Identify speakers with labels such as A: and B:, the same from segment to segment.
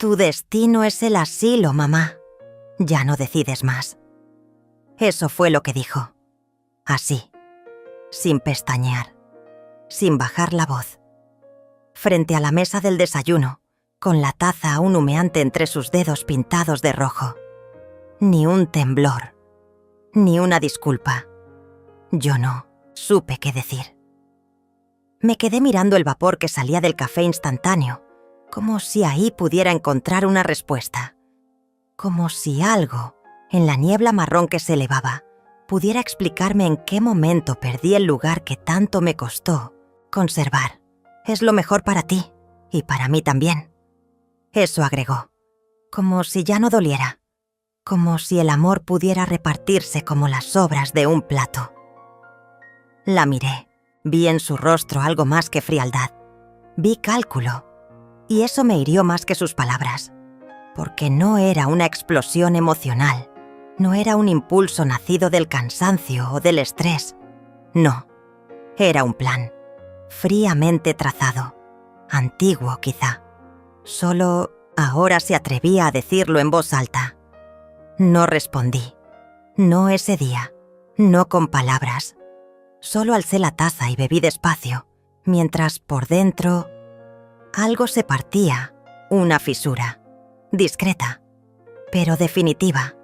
A: Tu destino es el asilo, mamá. Ya no decides más. Eso fue lo que dijo. Así, sin pestañear, sin bajar la voz. Frente a la mesa del desayuno, con la taza aún humeante entre sus dedos pintados de rojo. Ni un temblor, ni una disculpa. Yo no supe qué decir. Me quedé mirando el vapor que salía del café instantáneo, como si ahí pudiera encontrar una respuesta. Como si algo, en la niebla marrón que se elevaba, pudiera explicarme en qué momento perdí el lugar que tanto me costó conservar. Es lo mejor para ti, y para mí también. Eso agregó, como si ya no doliera, como si el amor pudiera repartirse como las sobras de un plato. La miré, vi en su rostro algo más que frialdad, vi cálculo, y eso me hirió más que sus palabras, porque no era una explosión emocional, no era un impulso nacido del cansancio o del estrés, no, era un plan, fríamente trazado, antiguo quizá. Solo ahora se atrevía a decirlo en voz alta. No respondí, no ese día, no con palabras. Solo alcé la taza y bebí despacio, mientras por dentro algo se partía, una fisura, discreta, pero definitiva.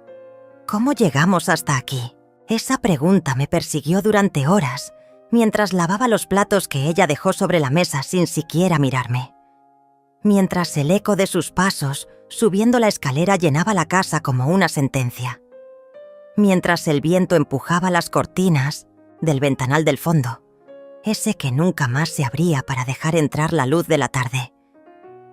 A: ¿Cómo llegamos hasta aquí? Esa pregunta me persiguió durante horas, mientras lavaba los platos que ella dejó sobre la mesa sin siquiera mirarme. Mientras el eco de sus pasos subiendo la escalera llenaba la casa como una sentencia. Mientras el viento empujaba las cortinas del ventanal del fondo, ese que nunca más se abría para dejar entrar la luz de la tarde.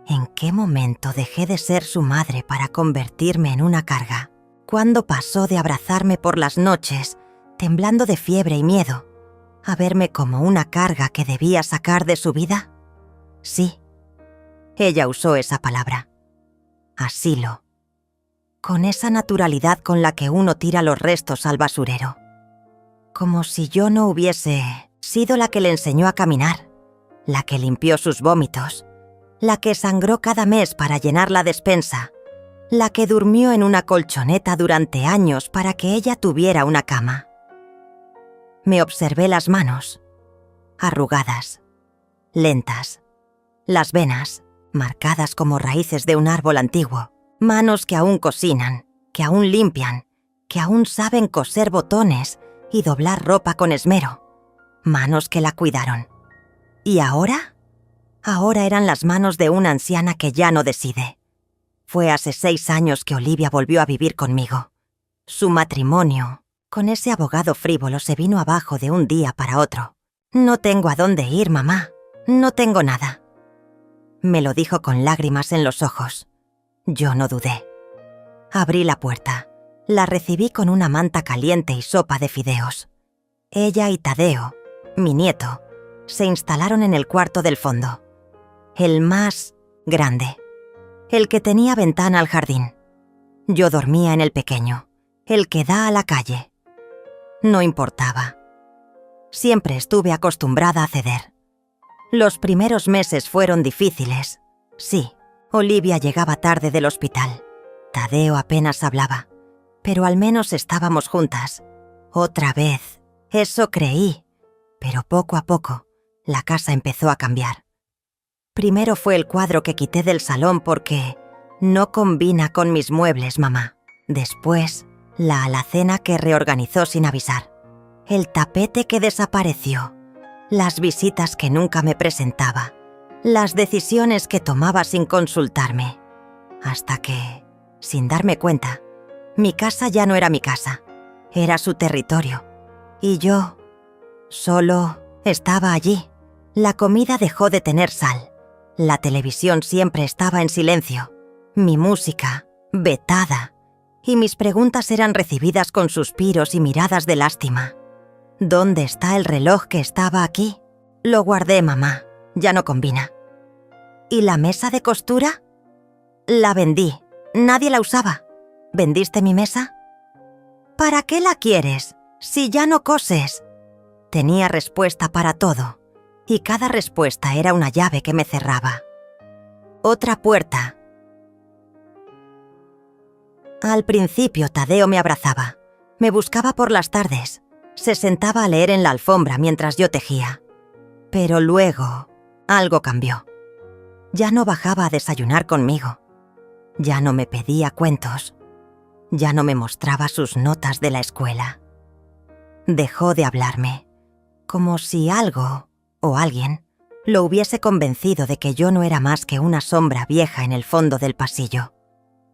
A: ¿En qué momento dejé de ser su madre para convertirme en una carga? ¿Cuándo pasó de abrazarme por las noches, temblando de fiebre y miedo, a verme como una carga que debía sacar de su vida? Sí, ella usó esa palabra. Asilo. Con esa naturalidad con la que uno tira los restos al basurero. Como si yo no hubiese sido la que le enseñó a caminar, la que limpió sus vómitos, la que sangró cada mes para llenar la despensa, la que durmió en una colchoneta durante años para que ella tuviera una cama. Me observé las manos, arrugadas, lentas, las venas, marcadas como raíces de un árbol antiguo, manos que aún cocinan, que aún limpian, que aún saben coser botones y doblar ropa con esmero, manos que la cuidaron. ¿Y ahora? Ahora eran las manos de una anciana que ya no decide. Fue hace 6 años que Olivia volvió a vivir conmigo. Su matrimonio, con ese abogado frívolo, se vino abajo de un día para otro. No tengo a dónde ir, mamá. No tengo nada. Me lo dijo con lágrimas en los ojos. Yo no dudé. Abrí la puerta. La recibí con una manta caliente y sopa de fideos. Ella y Tadeo, mi nieto, se instalaron en el cuarto del fondo. El más grande. El que tenía ventana al jardín. Yo dormía en el pequeño, el que da a la calle. No importaba. Siempre estuve acostumbrada a ceder. Los primeros meses fueron difíciles. Sí, Olivia llegaba tarde del hospital. Tadeo apenas hablaba, pero al menos estábamos juntas. Otra vez, eso creí, pero poco a poco, la casa empezó a cambiar. Primero fue el cuadro que quité del salón porque no combina con mis muebles, mamá. Después, la alacena que reorganizó sin avisar. El tapete que desapareció. Las visitas que nunca me presentaba. Las decisiones que tomaba sin consultarme. Hasta que, sin darme cuenta, mi casa ya no era mi casa. Era su territorio. Y yo solo estaba allí. La comida dejó de tener sal. La televisión siempre estaba en silencio. Mi música, vetada. Y mis preguntas eran recibidas con suspiros y miradas de lástima. ¿Dónde está el reloj que estaba aquí? Lo guardé, mamá. Ya no combina. ¿Y la mesa de costura? La vendí. Nadie la usaba. ¿Vendiste mi mesa? ¿Para qué la quieres, si ya no coses? Tenía respuesta para todo. Y cada respuesta era una llave que me cerraba. Otra puerta. Al principio Tadeo me abrazaba, me buscaba por las tardes, se sentaba a leer en la alfombra mientras yo tejía. Pero luego algo cambió. Ya no bajaba a desayunar conmigo. Ya no me pedía cuentos. Ya no me mostraba sus notas de la escuela. Dejó de hablarme, como si algo o alguien lo hubiese convencido de que yo no era más que una sombra vieja en el fondo del pasillo.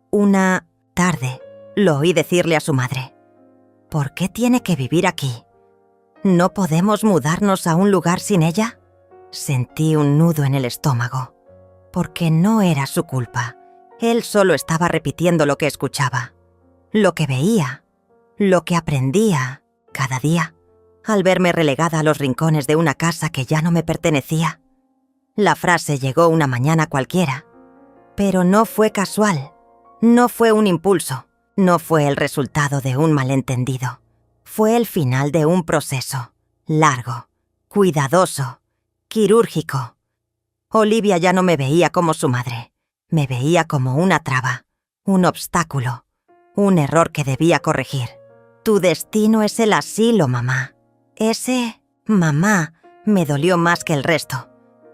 A: Una tarde lo oí decirle a su madre: ¿por qué tiene que vivir aquí? ¿No podemos mudarnos a un lugar sin ella? Sentí un nudo en el estómago, porque no era su culpa. Él solo estaba repitiendo lo que escuchaba, lo que veía, lo que aprendía cada día, al verme relegada a los rincones de una casa que ya no me pertenecía. La frase llegó una mañana cualquiera, pero no fue casual, no fue un impulso, no fue el resultado de un malentendido. Fue el final de un proceso, largo, cuidadoso, quirúrgico. Olivia ya no me veía como su madre, me veía como una traba, un obstáculo, un error que debía corregir. Tu destino es el asilo, mamá. Ese mamá me dolió más que el resto,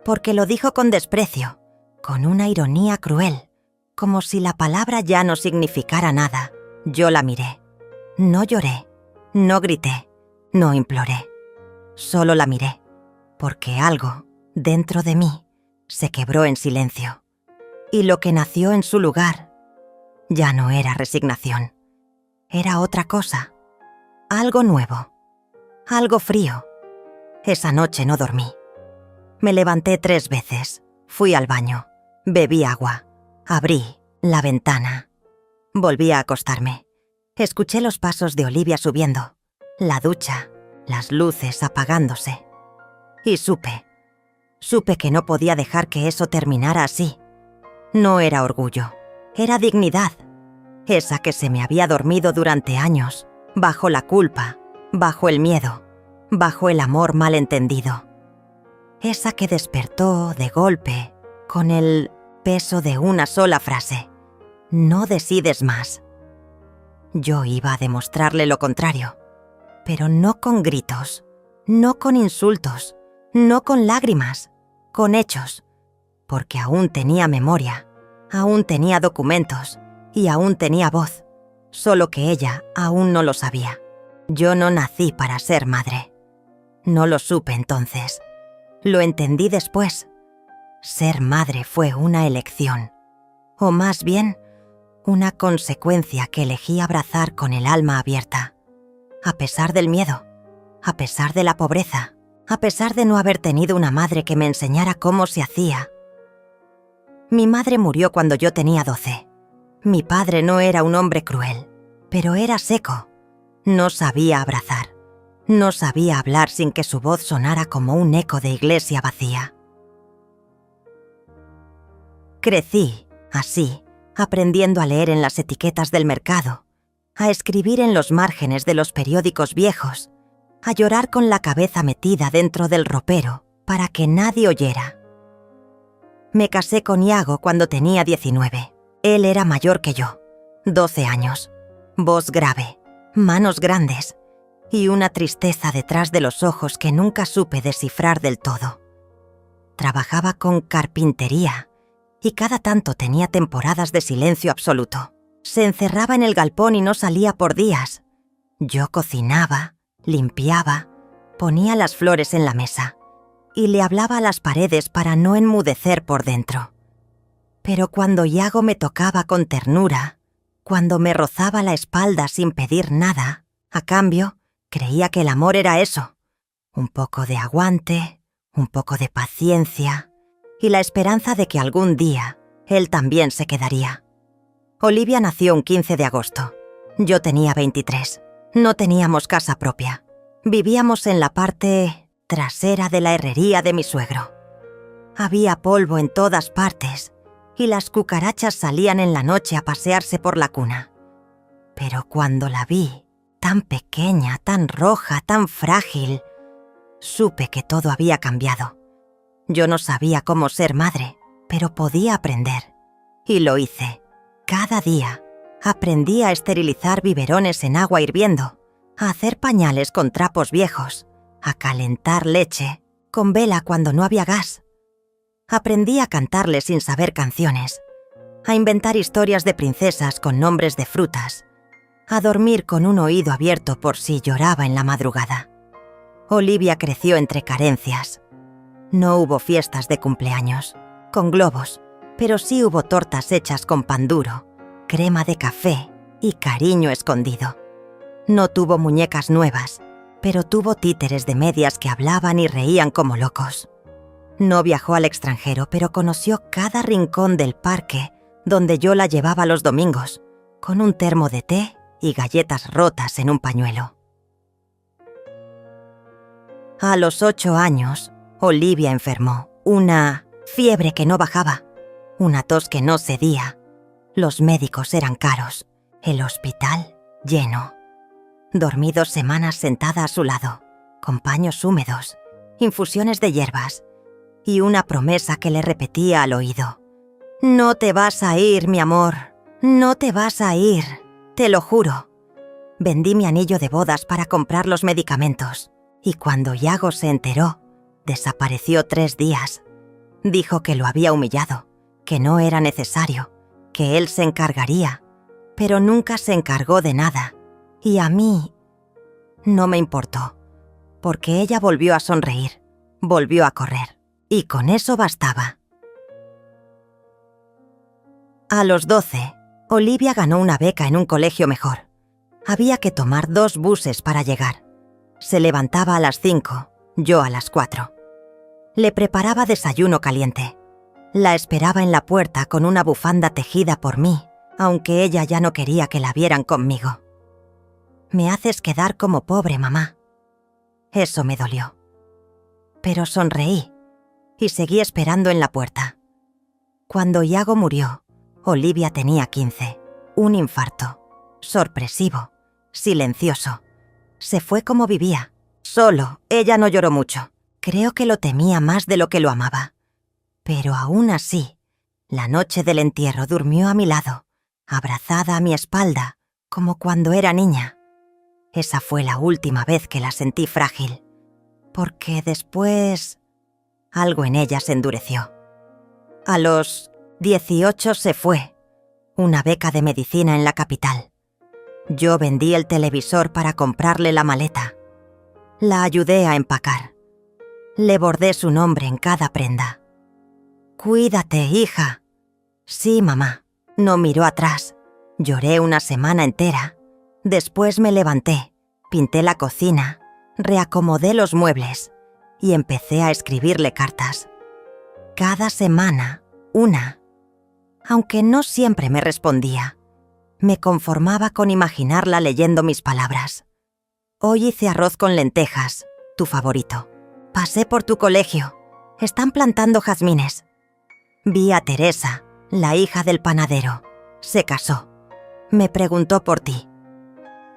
A: porque lo dijo con desprecio, con una ironía cruel, como si la palabra ya no significara nada. Yo la miré. No lloré, no grité, no imploré. Solo la miré, porque algo dentro de mí se quebró en silencio. Y lo que nació en su lugar ya no era resignación. Era otra cosa, algo nuevo, algo frío. Esa noche no dormí. Me levanté 3 veces, fui al baño, bebí agua, abrí la ventana. Volví a acostarme. Escuché los pasos de Olivia subiendo, la ducha, las luces apagándose. Y supe que no podía dejar que eso terminara así. No era orgullo, era dignidad. Esa que se me había dormido durante años, bajo la culpa, bajo el miedo, bajo el amor malentendido. Esa que despertó de golpe, con el peso de una sola frase: no decides más. Yo iba a demostrarle lo contrario, pero no con gritos, no con insultos, no con lágrimas, con hechos, porque aún tenía memoria, aún tenía documentos y aún tenía voz, solo que ella aún no lo sabía. Yo no nací para ser madre. No lo supe entonces. Lo entendí después. Ser madre fue una elección, o más bien, una consecuencia que elegí abrazar con el alma abierta, a pesar del miedo, a pesar de la pobreza, a pesar de no haber tenido una madre que me enseñara cómo se hacía. Mi madre murió cuando yo tenía 12. Mi padre no era un hombre cruel, pero era seco. No sabía abrazar, no sabía hablar sin que su voz sonara como un eco de iglesia vacía. Crecí, así, aprendiendo a leer en las etiquetas del mercado, a escribir en los márgenes de los periódicos viejos, a llorar con la cabeza metida dentro del ropero para que nadie oyera. Me casé con Iago cuando tenía 19. Él era mayor que yo, 12 años, voz grave, manos grandes y una tristeza detrás de los ojos que nunca supe descifrar del todo. Trabajaba con carpintería y cada tanto tenía temporadas de silencio absoluto. Se encerraba en el galpón y no salía por días. Yo cocinaba, limpiaba, ponía las flores en la mesa y le hablaba a las paredes para no enmudecer por dentro. Pero cuando Iago me tocaba con ternura, cuando me rozaba la espalda sin pedir nada, a cambio, creía que el amor era eso: un poco de aguante, un poco de paciencia y la esperanza de que algún día él también se quedaría. Olivia nació un 15 de agosto. Yo tenía 23. No teníamos casa propia. Vivíamos en la parte trasera de la herrería de mi suegro. Había polvo en todas partes y las cucarachas salían en la noche a pasearse por la cuna. Pero cuando la vi, tan pequeña, tan roja, tan frágil, supe que todo había cambiado. Yo no sabía cómo ser madre, pero podía aprender. Y lo hice, cada día, Aprendí a esterilizar biberones en agua hirviendo, a hacer pañales con trapos viejos, a calentar leche con vela cuando no había gas. Aprendí a cantarle sin saber canciones, a inventar historias de princesas con nombres de frutas, a dormir con un oído abierto por si lloraba en la madrugada. Olivia creció entre carencias. No hubo fiestas de cumpleaños, con globos, pero sí hubo tortas hechas con pan duro, crema de café y cariño escondido. No tuvo muñecas nuevas, pero tuvo títeres de medias que hablaban y reían como locos. No viajó al extranjero, pero conoció cada rincón del parque donde yo la llevaba los domingos, con un termo de té y galletas rotas en un pañuelo. A los 8 años, Olivia enfermó. Una fiebre que no bajaba, una tos que no cedía. Los médicos eran caros, el hospital lleno. Dormí 2 semanas sentada a su lado, con paños húmedos, infusiones de hierbas y una promesa que le repetía al oído. «No te vas a ir, mi amor, no te vas a ir, te lo juro». Vendí mi anillo de bodas para comprar los medicamentos y cuando Iago se enteró, desapareció 3 días. Dijo que lo había humillado, que no era necesario, que él se encargaría, pero nunca se encargó de nada. Y a mí no me importó, porque ella volvió a sonreír, volvió a correr, y con eso bastaba. A los 12, Olivia ganó una beca en un colegio mejor. Había que tomar 2 buses para llegar. Se levantaba a las 5, yo a las 4. Le preparaba desayuno caliente. La esperaba en la puerta con una bufanda tejida por mí, aunque ella ya no quería que la vieran conmigo. «Me haces quedar como pobre, mamá». Eso me dolió. Pero sonreí y seguí esperando en la puerta. Cuando Iago murió, Olivia tenía 15. Un infarto. Sorpresivo. Silencioso. Se fue como vivía. Solo. Ella no lloró mucho. Creo que lo temía más de lo que lo amaba. Pero aún así, la noche del entierro durmió a mi lado, abrazada a mi espalda, como cuando era niña. Esa fue la última vez que la sentí frágil, porque después algo en ella se endureció. A los 18 se fue, una beca de medicina en la capital. Yo vendí el televisor para comprarle la maleta. La ayudé a empacar. Le bordé su nombre en cada prenda. «Cuídate, hija». «Sí, mamá». No miró atrás. Lloré una semana entera. Después me levanté, pinté la cocina, reacomodé los muebles y empecé a escribirle cartas. Cada semana, una. Aunque no siempre me respondía, me conformaba con imaginarla leyendo mis palabras. «Hoy hice arroz con lentejas, tu favorito. Pasé por tu colegio. Están plantando jazmines. Vi a Teresa, la hija del panadero. Se casó. Me preguntó por ti».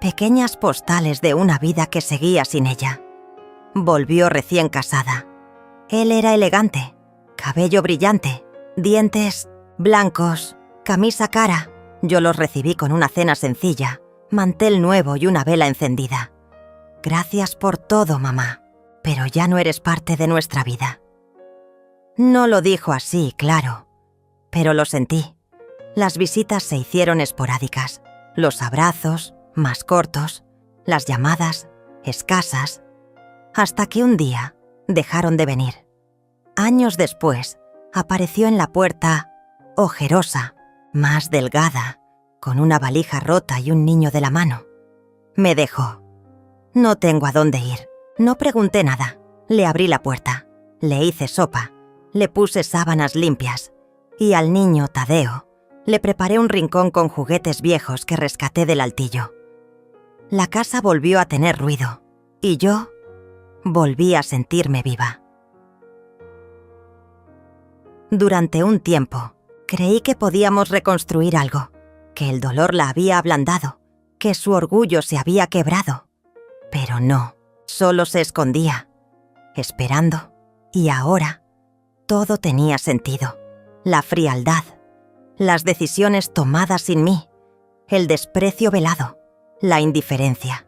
A: Pequeñas postales de una vida que seguía sin ella. Volvió recién casada. Él era elegante, cabello brillante, dientes blancos, camisa cara. Yo los recibí con una cena sencilla, mantel nuevo y una vela encendida. «Gracias por todo, mamá, pero ya no eres parte de nuestra vida». No lo dijo así, claro, pero lo sentí. Las visitas se hicieron esporádicas, los abrazos más cortos, las llamadas escasas, hasta que un día dejaron de venir. Años después, apareció en la puerta, ojerosa, más delgada, con una valija rota y un niño de la mano. Me dejó. No tengo a dónde ir. No pregunté nada. Le abrí la puerta, le hice sopa, le puse sábanas limpias y al niño Tadeo le preparé un rincón con juguetes viejos que rescaté del altillo. La casa volvió a tener ruido y yo volví a sentirme viva. Durante un tiempo, creí que podíamos reconstruir algo, que el dolor la había ablandado, que su orgullo se había quebrado. Pero no, solo se escondía, esperando, y ahora todo tenía sentido. La frialdad, las decisiones tomadas sin mí, el desprecio velado, la indiferencia.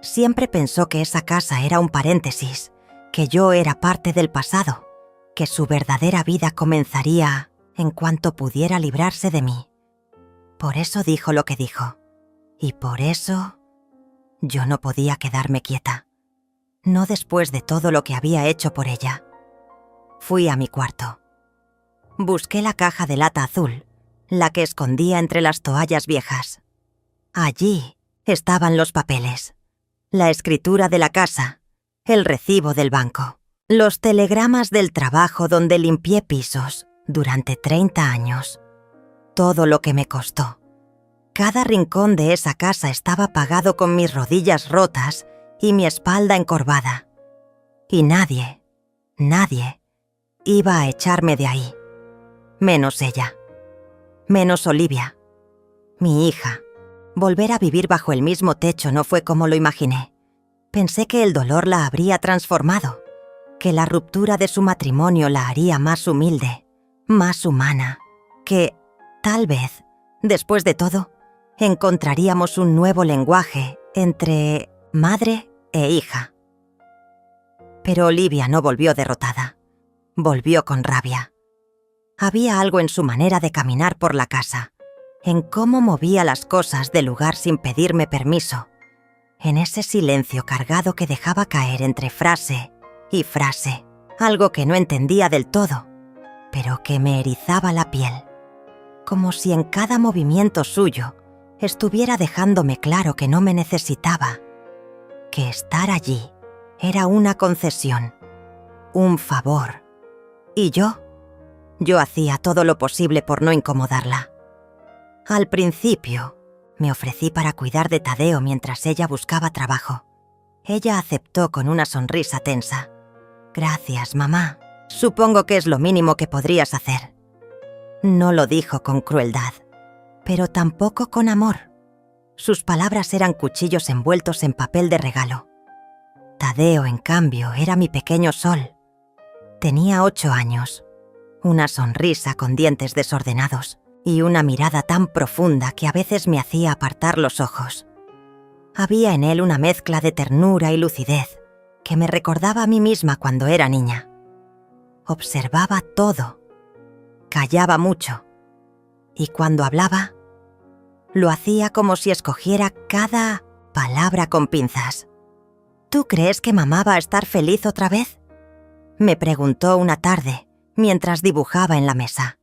A: Siempre pensó que esa casa era un paréntesis, que yo era parte del pasado, que su verdadera vida comenzaría en cuanto pudiera librarse de mí. Por eso dijo lo que dijo, y por eso yo no podía quedarme quieta, no después de todo lo que había hecho por ella. Fui a mi cuarto. Busqué la caja de lata azul, la que escondía entre las toallas viejas. Allí estaban los papeles, la escritura de la casa, el recibo del banco, los telegramas del trabajo donde limpié pisos durante 30 años. Todo lo que me costó. Cada rincón de esa casa estaba pagado con mis rodillas rotas y mi espalda encorvada. Y nadie iba a echarme de ahí. Menos ella. Menos Olivia. Mi hija. Volver a vivir bajo el mismo techo no fue como lo imaginé. Pensé que el dolor la habría transformado, que la ruptura de su matrimonio la haría más humilde, más humana, que, tal vez, después de todo, encontraríamos un nuevo lenguaje entre madre e hija. Pero Olivia no volvió derrotada. Volvió con rabia. Había algo en su manera de caminar por la casa, en cómo movía las cosas del lugar sin pedirme permiso, en ese silencio cargado que dejaba caer entre frase y frase, algo que no entendía del todo, pero que me erizaba la piel, como si en cada movimiento suyo estuviera dejándome claro que no me necesitaba, que estar allí era una concesión, un favor, y yo hacía todo lo posible por no incomodarla. Al principio, me ofrecí para cuidar de Tadeo mientras ella buscaba trabajo. Ella aceptó con una sonrisa tensa. «Gracias, mamá. Supongo que es lo mínimo que podrías hacer». No lo dijo con crueldad, pero tampoco con amor. Sus palabras eran cuchillos envueltos en papel de regalo. Tadeo, en cambio, era mi pequeño sol. Tenía 8 años, una sonrisa con dientes desordenados y una mirada tan profunda que a veces me hacía apartar los ojos. Había en él una mezcla de ternura y lucidez que me recordaba a mí misma cuando era niña. Observaba todo, callaba mucho, y cuando hablaba, lo hacía como si escogiera cada palabra con pinzas. «¿Tú crees que mamá va a estar feliz otra vez?», me preguntó una tarde mientras dibujaba en la mesa.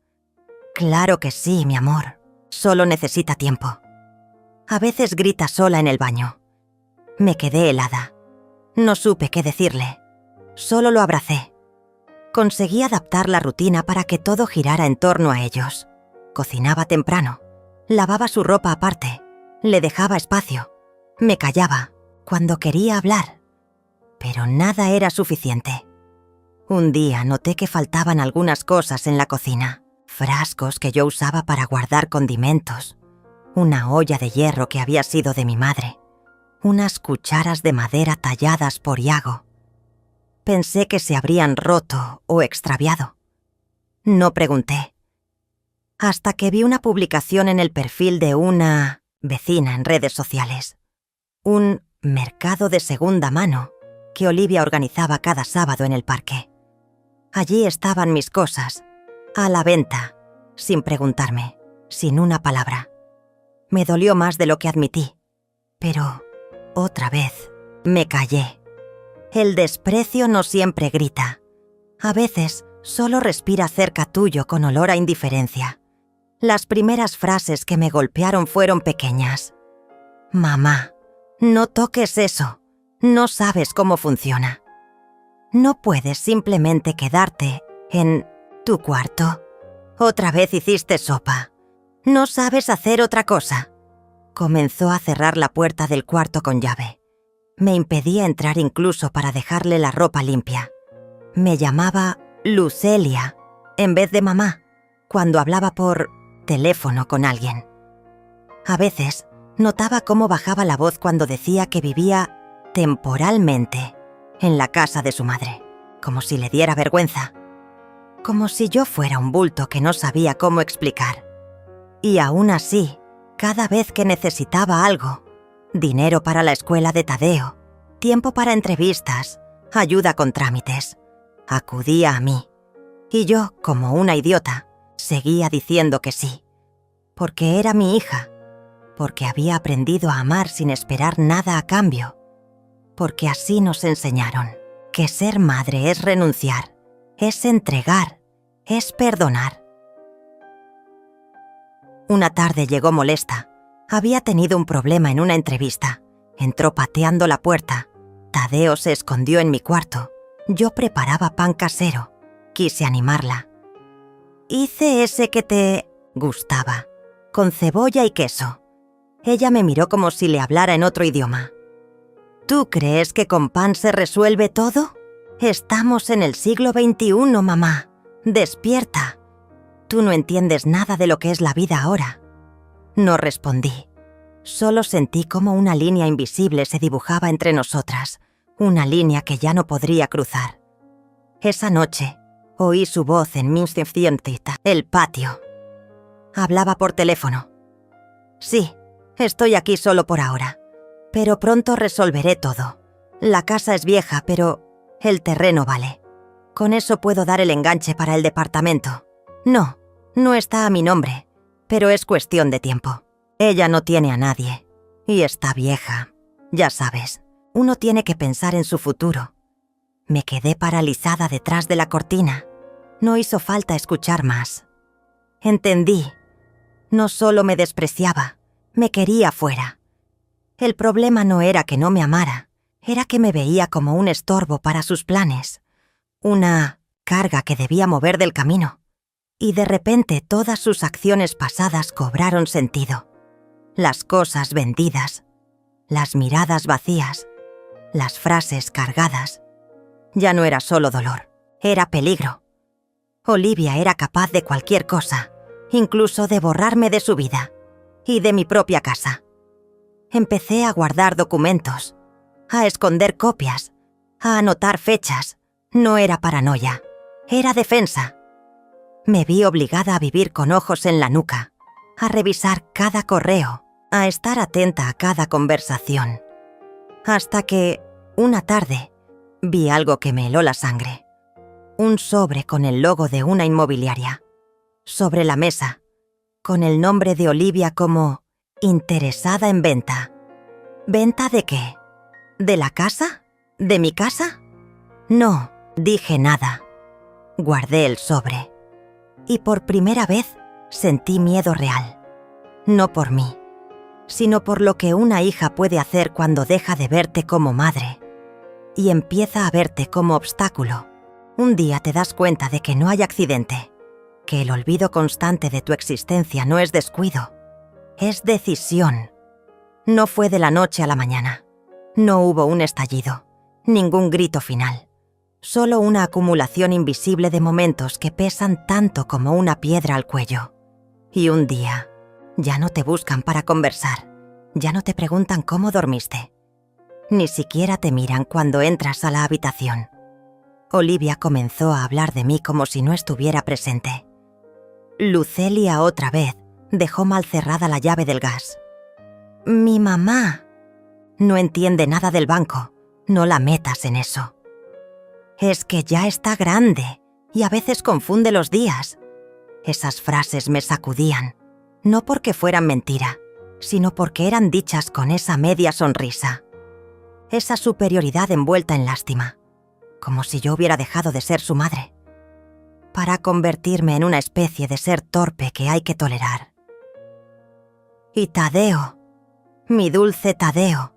A: «Claro que sí, mi amor. Solo necesita tiempo». A veces grita sola en el baño. Me quedé helada. No supe qué decirle. Solo lo abracé. Conseguí adaptar la rutina para que todo girara en torno a ellos. Cocinaba temprano. Lavaba su ropa aparte. Le dejaba espacio. Me callaba cuando quería hablar. Pero nada era suficiente. Un día noté que faltaban algunas cosas en la cocina. Frascos que yo usaba para guardar condimentos. Una olla de hierro que había sido de mi madre. Unas cucharas de madera talladas por Iago. Pensé que se habrían roto o extraviado. No pregunté. Hasta que vi una publicación en el perfil de una vecina en redes sociales. Un mercado de segunda mano que Olivia organizaba cada sábado en el parque. Allí estaban mis cosas, a la venta, sin preguntarme, sin una palabra. Me dolió más de lo que admití, pero otra vez me callé. El desprecio no siempre grita. A veces solo respira cerca tuyo con olor a indiferencia. Las primeras frases que me golpearon fueron pequeñas. «Mamá, no toques eso. No sabes cómo funciona. No puedes simplemente quedarte en tu cuarto. Otra vez hiciste sopa. No sabes hacer otra cosa». Comenzó a cerrar la puerta del cuarto con llave. Me impedía entrar incluso para dejarle la ropa limpia. Me llamaba Lucelia en vez de mamá cuando hablaba por teléfono con alguien. A veces notaba cómo bajaba la voz cuando decía que vivía temporalmente en la casa de su madre, como si le diera vergüenza, como si yo fuera un bulto que no sabía cómo explicar. Y aún así, Cada vez que necesitaba algo, dinero para la escuela de Tadeo, tiempo para entrevistas, ayuda con trámites, acudía a mí. Y yo, como una idiota, seguía diciendo que sí, porque era mi hija, porque había aprendido a amar sin esperar nada a cambio, porque así nos enseñaron que ser madre es renunciar, es entregar, es perdonar. Una tarde llegó molesta. Había tenido un problema en una entrevista. Entró pateando la puerta. Tadeo se escondió en mi cuarto. Yo preparaba pan casero. Quise animarla. Hice ese que te gustaba, con cebolla y queso. Ella me miró como si le hablara en otro idioma. ¿Tú crees que con pan se resuelve todo? Estamos en el siglo XXI, mamá. Despierta. Tú no entiendes nada de lo que es la vida ahora. No respondí. Solo sentí como una línea invisible se dibujaba entre nosotras, una línea que ya no podría cruzar. Esa noche, oí su voz en mi el patio. Hablaba por teléfono. Sí, estoy aquí solo por ahora, pero pronto resolveré todo. La casa es vieja, pero el terreno vale. Con eso puedo dar el enganche para el departamento. No está a mi nombre, pero es cuestión de tiempo. Ella no tiene a nadie, y está vieja. Ya sabes, uno tiene que pensar en su futuro. Me quedé paralizada detrás de la cortina. No hizo falta escuchar más. Entendí. No solo me despreciaba, me quería fuera. El problema no era que no me amara, era que me veía como un estorbo para sus planes, una carga que debía mover del camino. Y de repente todas sus acciones pasadas cobraron sentido. Las cosas vendidas, las miradas vacías, las frases cargadas. Ya no era solo dolor, era peligro. Olivia era capaz de cualquier cosa, incluso de borrarme de su vida y de mi propia casa. Empecé a guardar documentos, a esconder copias, a anotar fechas. No era paranoia, era defensa. Me vi obligada a vivir con ojos en la nuca, a revisar cada correo, a estar atenta a cada conversación. Hasta que, una tarde, vi algo que me heló la sangre. Un sobre con el logo de una inmobiliaria. Sobre la mesa, con el nombre de Olivia como interesada en venta. ¿Venta de qué? ¿De la casa? ¿De mi casa? No, dije nada. Guardé el sobre. Y por primera vez sentí miedo real. No por mí, sino por lo que una hija puede hacer cuando deja de verte como madre y empieza a verte como obstáculo. Un día te das cuenta de que no hay accidente, que el olvido constante de tu existencia no es descuido, es decisión. No fue de la noche a la mañana. No hubo un estallido, ningún grito final. Solo una acumulación invisible de momentos que pesan tanto como una piedra al cuello. Y un día, ya no te buscan para conversar, ya no te preguntan cómo dormiste. Ni siquiera te miran cuando entras a la habitación. Olivia comenzó a hablar de mí como si no estuviera presente. Lucelia otra vez dejó mal cerrada la llave del gas. Mi mamá no entiende nada del banco, no la metas en eso. Es que ya está grande y a veces confunde los días. Esas frases me sacudían, no porque fueran mentira, sino porque eran dichas con esa media sonrisa. Esa superioridad envuelta en lástima, como si yo hubiera dejado de ser su madre, para convertirme en una especie de ser torpe que hay que tolerar. Y Tadeo, mi dulce Tadeo,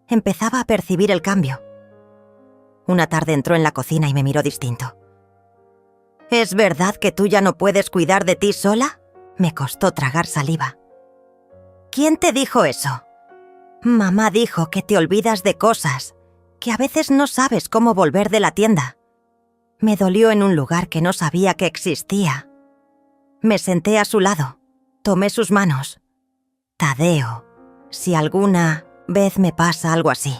A: empezaba a percibir el cambio. Una tarde entró en la cocina y me miró distinto. ¿Es verdad que tú ya no puedes cuidar de ti sola? Me costó tragar saliva. ¿Quién te dijo eso? Mamá dijo que te olvidas de cosas, que a veces no sabes cómo volver de la tienda. Me dolió en un lugar que no sabía que existía. Me senté a su lado, tomé sus manos. Tadeo, si alguna vez me pasa algo así,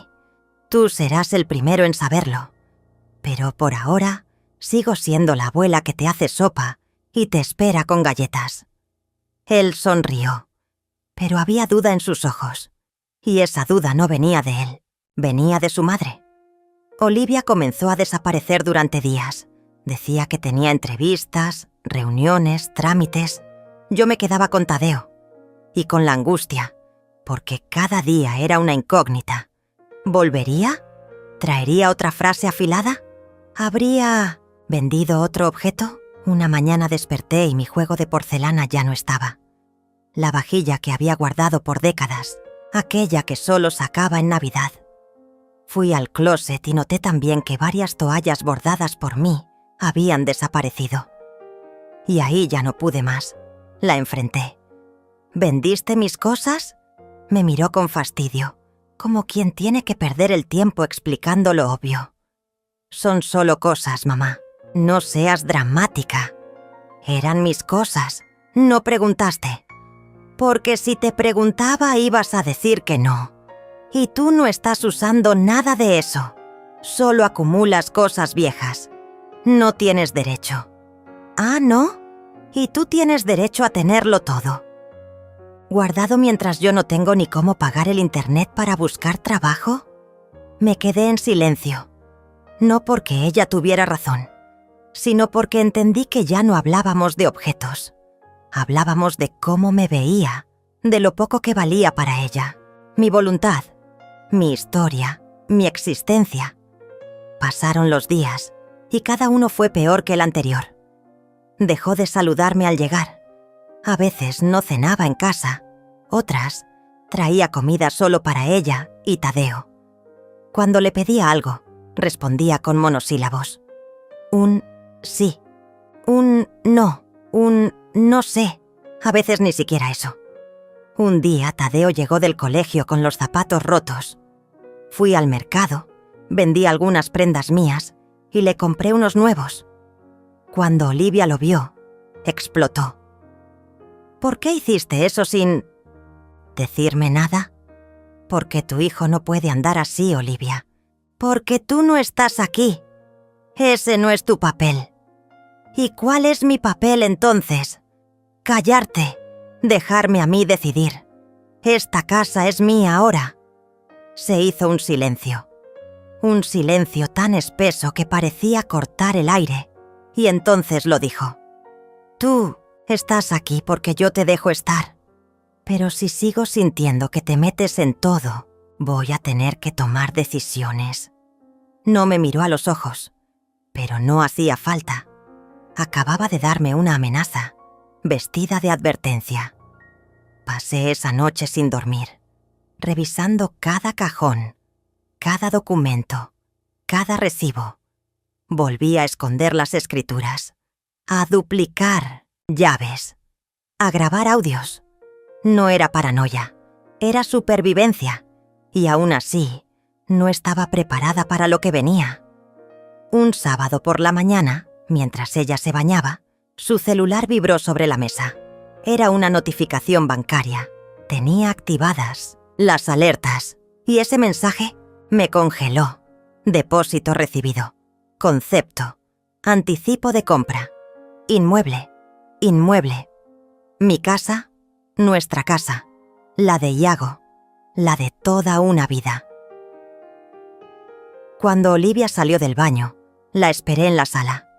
A: tú serás el primero en saberlo. Pero por ahora, sigo siendo la abuela que te hace sopa y te espera con galletas. Él sonrió. pero había duda en sus ojos. Y esa duda no venía de él, venía de su madre. Olivia comenzó a desaparecer durante días. Decía que tenía entrevistas, reuniones, trámites. Yo me quedaba con Tadeo. Y con la angustia, porque cada día era una incógnita. ¿Volvería? ¿Traería otra frase afilada? ¿Habría vendido otro objeto? Una mañana desperté y mi juego de porcelana ya no estaba. La vajilla que había guardado por décadas, aquella que solo sacaba en Navidad. Fui al closet y noté también que varias toallas bordadas por mí habían desaparecido. Y ahí ya no pude más. La enfrenté. ¿Vendiste mis cosas? Me miró con fastidio, como quien tiene que perder el tiempo explicando lo obvio. Son solo cosas, mamá. No seas dramática. Eran mis cosas. No preguntaste. Porque si te preguntaba ibas a decir que no. Y tú no estás usando nada de eso. Solo acumulas cosas viejas. No tienes derecho. ¿Ah, no? Y tú tienes derecho a tenerlo todo. ¿Guardado mientras yo no tengo ni cómo pagar el internet para buscar trabajo? Me quedé en silencio. No porque ella tuviera razón, sino porque entendí que ya no hablábamos de objetos. Hablábamos de cómo me veía, de lo poco que valía para ella, mi voluntad, mi historia, mi existencia. Pasaron los días y cada uno fue peor que el anterior. Dejó de saludarme al llegar. A veces no cenaba en casa, otras traía comida solo para ella y Tadeo. Cuando le pedía algo, respondía con monosílabos. Un sí, un no, un no sé, a veces ni siquiera eso. Un día Tadeo llegó del colegio con los zapatos rotos. Fui al mercado, vendí algunas prendas mías y le compré unos nuevos. Cuando Olivia lo vio, explotó. ¿Por qué hiciste eso sin decirme nada? Porque tu hijo no puede andar así, Olivia. Porque tú no estás aquí. Ese no es tu papel. ¿Y cuál es mi papel entonces? Callarte, dejarme a mí decidir. Esta casa es mía ahora. Se hizo un silencio tan espeso que parecía cortar el aire, y entonces lo dijo. Tú estás aquí porque yo te dejo estar, pero si sigo sintiendo que te metes en todo, voy a tener que tomar decisiones. No me miró a los ojos, pero no hacía falta. Acababa de darme una amenaza, vestida de advertencia. Pasé esa noche sin dormir, revisando cada cajón, cada documento, cada recibo. Volví a esconder las escrituras, a duplicar llaves, a grabar audios. No era paranoia, era supervivencia, y aún así, no estaba preparada para lo que venía. Un sábado por la mañana, mientras ella se bañaba, su celular vibró sobre la mesa. Era una notificación bancaria. Tenía activadas las alertas, y ese mensaje me congeló. Depósito recibido. Concepto. Anticipo de compra. Inmueble. Inmueble. Mi casa. Nuestra casa. La de Iago. La de toda una vida. Cuando Olivia salió del baño, la esperé en la sala.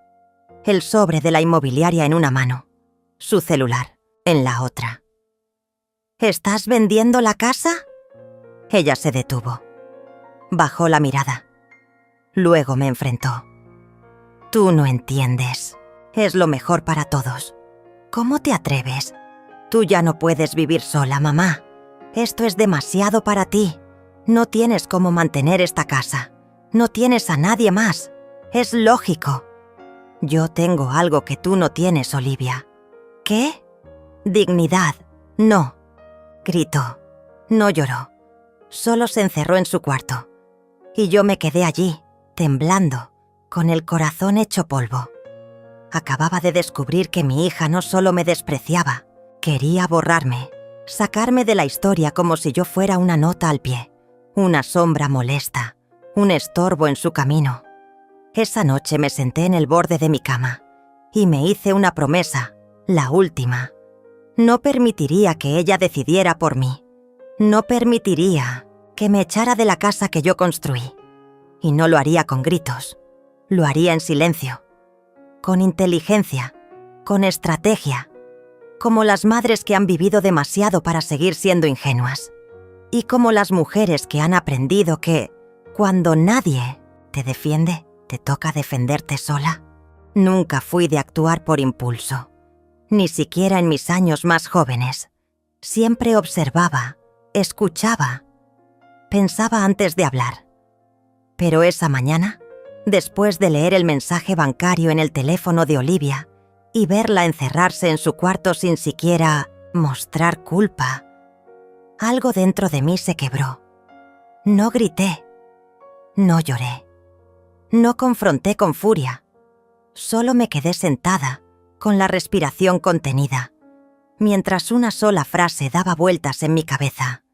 A: El sobre de la inmobiliaria en una mano. Su celular en la otra. ¿Estás vendiendo la casa? Ella se detuvo. Bajó la mirada. Luego me enfrentó. Tú no entiendes. Es lo mejor para todos. ¿Cómo te atreves? Tú ya no puedes vivir sola, mamá. Esto es demasiado para ti. No tienes cómo mantener esta casa. No tienes a nadie más. Es lógico. Yo tengo algo que tú no tienes, Olivia. ¿Qué? Dignidad. No. Gritó. No lloró. Solo se encerró en su cuarto. Y yo me quedé allí, temblando, con el corazón hecho polvo. Acababa de descubrir que mi hija no solo me despreciaba, quería borrarme, sacarme de la historia como si yo fuera una nota al pie, una sombra molesta, un estorbo en su camino. Esa noche me senté en el borde de mi cama y me hice una promesa, la última. No permitiría que ella decidiera por mí. No permitiría que me echara de la casa que yo construí. Y no lo haría con gritos. Lo haría en silencio, con inteligencia, con estrategia, como las madres que han vivido demasiado para seguir siendo ingenuas. Y como las mujeres que han aprendido que, cuando nadie te defiende, te toca defenderte sola. Nunca fui de actuar por impulso, ni siquiera en mis años más jóvenes. Siempre observaba, escuchaba, pensaba antes de hablar. Pero esa mañana, después de leer el mensaje bancario en el teléfono de Olivia y verla encerrarse en su cuarto sin siquiera mostrar culpa, algo dentro de mí se quebró. No grité, no lloré, no confronté con furia. Solo me quedé sentada, con la respiración contenida, mientras una sola frase daba vueltas en mi cabeza.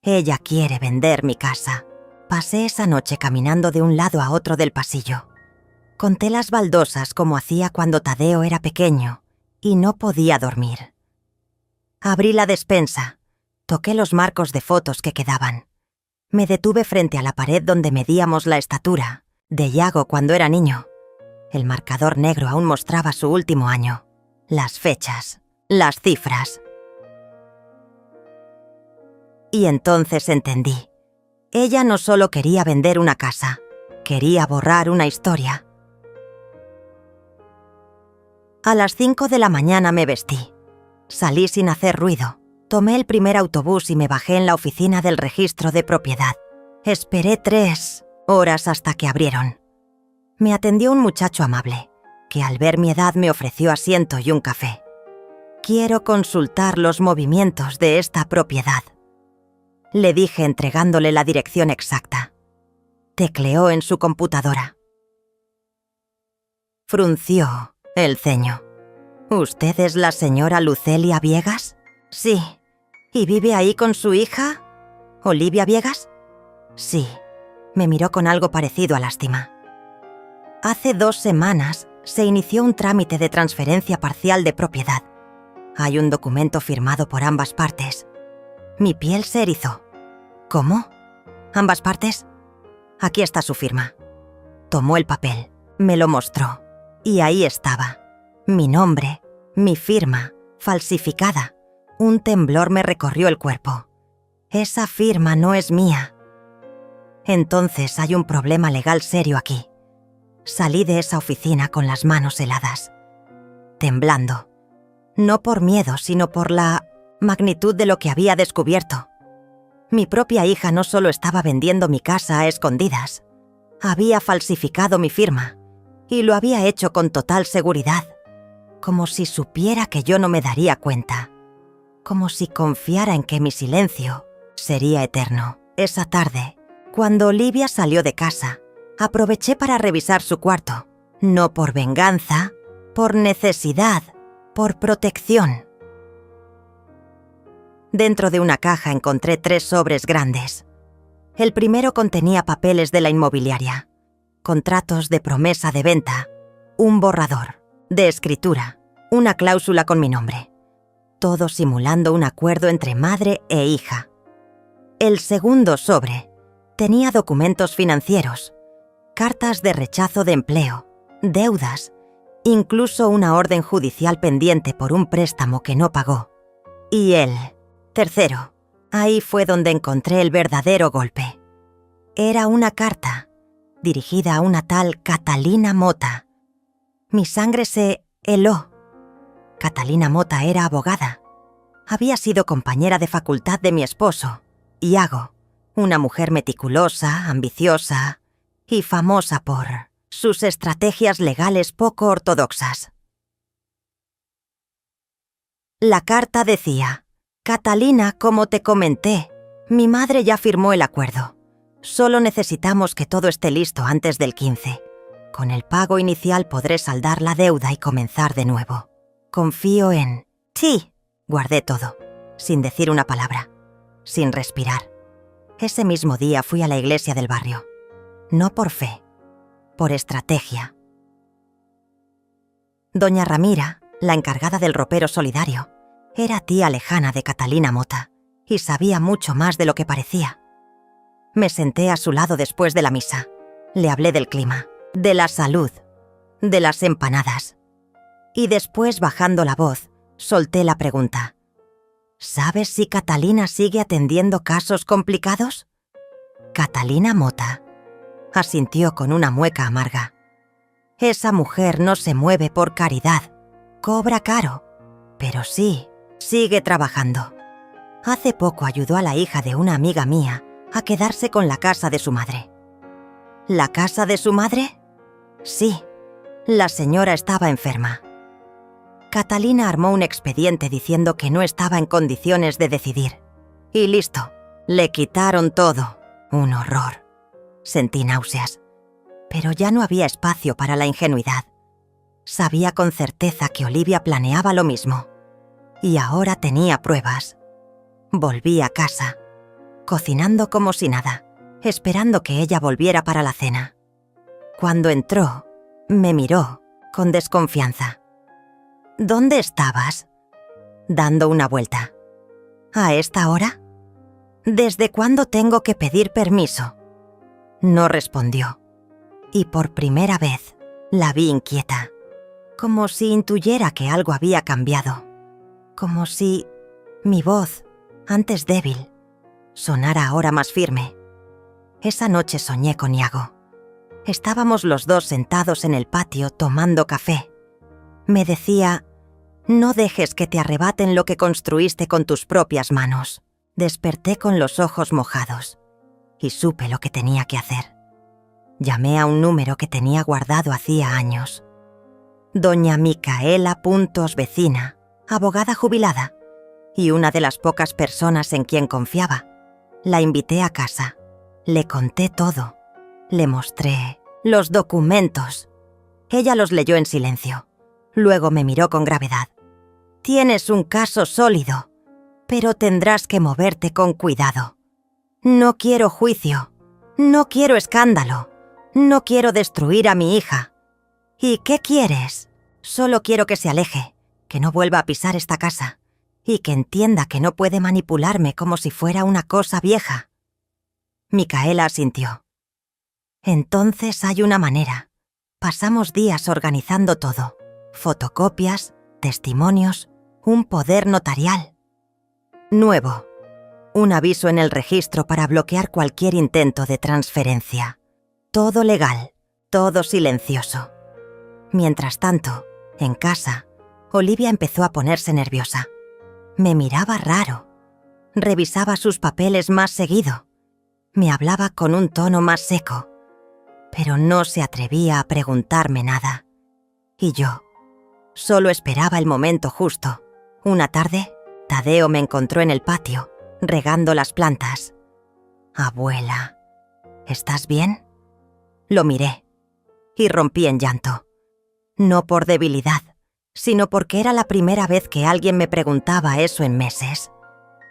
A: Ella quiere vender mi casa. Pasé esa noche caminando de un lado a otro del pasillo. Conté las baldosas como hacía cuando Tadeo era pequeño y no podía dormir. Abrí la despensa, toqué los marcos de fotos que quedaban. Me detuve frente a la pared donde medíamos la estatura, de Yago cuando era niño. El marcador negro aún mostraba su último año, las fechas, las cifras. Y entonces entendí. Ella no solo quería vender una casa, quería borrar una historia. A las 5 de la mañana me vestí. Salí sin hacer ruido. Tomé el primer autobús y me bajé en la oficina del registro de propiedad. Esperé 3 horas hasta que abrieron. Me atendió un muchacho amable, que al ver mi edad me ofreció asiento y un café. Quiero consultar los movimientos de esta propiedad, le dije entregándole la dirección exacta. Tecleó en su computadora. Frunció el ceño. ¿Usted es la señora Lucelia Viegas? Sí. ¿Y vive ahí con su hija, Olivia Viegas? Sí. Me miró con algo parecido a lástima. Hace 2 semanas se inició un trámite de transferencia parcial de propiedad. Hay un documento firmado por ambas partes. Mi piel se erizó. ¿Cómo? ¿Ambas partes? Aquí está su firma. Tomó el papel, me lo mostró, y ahí estaba. Mi nombre, mi firma, falsificada. Un temblor me recorrió el cuerpo. Esa firma no es mía. Entonces hay un problema legal serio aquí. Salí de esa oficina con las manos heladas, temblando. No por miedo, sino por la magnitud de lo que había descubierto. Mi propia hija no solo estaba vendiendo mi casa a escondidas, había falsificado mi firma, y lo había hecho con total seguridad, como si supiera que yo no me daría cuenta, como si confiara en que mi silencio sería eterno. Esa tarde, cuando Olivia salió de casa, aproveché para revisar su cuarto, no por venganza, por necesidad, por protección. Dentro de una caja encontré 3 sobres grandes. El primero contenía papeles de la inmobiliaria, contratos de promesa de venta, un borrador, de escritura, una cláusula con mi nombre. Todo simulando un acuerdo entre madre e hija. El segundo sobre tenía documentos financieros, cartas de rechazo de empleo, deudas, incluso una orden judicial pendiente por un préstamo que no pagó. Y el tercero, ahí fue donde encontré el verdadero golpe. Era una carta dirigida a una tal Catalina Mota. Mi sangre se heló. Catalina Mota era abogada. Había sido compañera de facultad de mi esposo, Iago, una mujer meticulosa, ambiciosa y famosa por sus estrategias legales poco ortodoxas. La carta decía: Catalina, como te comenté, mi madre ya firmó el acuerdo. Solo necesitamos que todo esté listo antes del 15. Con el pago inicial podré saldar la deuda y comenzar de nuevo. Confío en... Sí, guardé todo, sin decir una palabra, sin respirar. Ese mismo día fui a la iglesia del barrio. No por fe, por estrategia. Doña Ramira, la encargada del ropero solidario, Era tía lejana de Catalina Mota y sabía mucho más de lo que parecía. Me senté a su lado después de la misa. Le hablé del clima, de la salud, de las empanadas. Y después, bajando la voz, solté la pregunta. ¿Sabes si Catalina sigue atendiendo casos complicados? Catalina Mota asintió con una mueca amarga. Esa mujer no se mueve por caridad, cobra caro, pero sí, sigue trabajando. Hace poco ayudó a la hija de una amiga mía a quedarse con la casa de su madre. ¿La casa de su madre? Sí, la señora estaba enferma. Catalina armó un expediente diciendo que no estaba en condiciones de decidir. Y listo, le quitaron todo. Un horror. Sentí náuseas. Pero ya no había espacio para la ingenuidad. Sabía con certeza que Olivia planeaba lo mismo. Y ahora tenía pruebas. Volví a casa, cocinando como si nada, esperando que ella volviera para la cena. Cuando entró, me miró con desconfianza. ¿Dónde estabas? Dando una vuelta. ¿A esta hora? ¿Desde cuándo tengo que pedir permiso? No respondió. Y por primera vez la vi inquieta, como si intuyera que algo había cambiado, como si mi voz, antes débil, sonara ahora más firme. Esa noche soñé con Iago. Estábamos los dos sentados en el patio tomando café. Me decía, no dejes que te arrebaten lo que construiste con tus propias manos. Desperté con los ojos mojados y supe lo que tenía que hacer. Llamé a un número que tenía guardado hacía años. Doña Micaela Puntos, vecina, abogada jubilada, y una de las pocas personas en quien confiaba. La invité a casa. Le conté todo. Le mostré los documentos. Ella los leyó en silencio. Luego me miró con gravedad. Tienes un caso sólido, pero tendrás que moverte con cuidado. No quiero juicio. No quiero escándalo. No quiero destruir a mi hija. ¿Y qué quieres? Solo quiero que se aleje, que no vuelva a pisar esta casa y que entienda que no puede manipularme como si fuera una cosa vieja. Micaela asintió. Entonces hay una manera. Pasamos días organizando todo. Fotocopias, testimonios, un poder notarial. Nuevo. Un aviso en el registro para bloquear cualquier intento de transferencia. Todo legal, todo silencioso. Mientras tanto, en casa, Olivia empezó a ponerse nerviosa. Me miraba raro. Revisaba sus papeles más seguido. Me hablaba con un tono más seco. Pero no se atrevía a preguntarme nada. Y yo solo esperaba el momento justo. Una tarde, Tadeo me encontró en el patio, regando las plantas. Abuela, ¿estás bien? Lo miré y rompí en llanto. No por debilidad, sino porque era la primera vez que alguien me preguntaba eso en meses.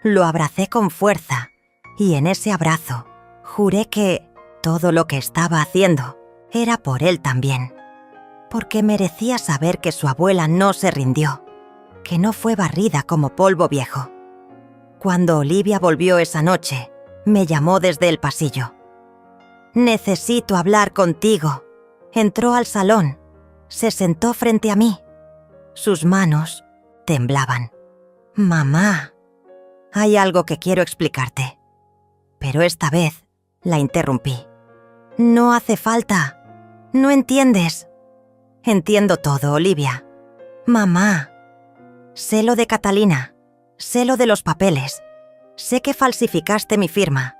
A: Lo abracé con fuerza y en ese abrazo juré que todo lo que estaba haciendo era por él también. Porque merecía saber que su abuela no se rindió, que no fue barrida como polvo viejo. Cuando Olivia volvió esa noche, me llamó desde el pasillo. «Necesito hablar contigo». Entró al salón, se sentó frente a mí. Sus manos temblaban. «Mamá, hay algo que quiero explicarte». Pero esta vez la interrumpí. «No hace falta. No entiendes». «Entiendo todo, Olivia». «Mamá, sé lo de Catalina, sé lo de los papeles, sé que falsificaste mi firma,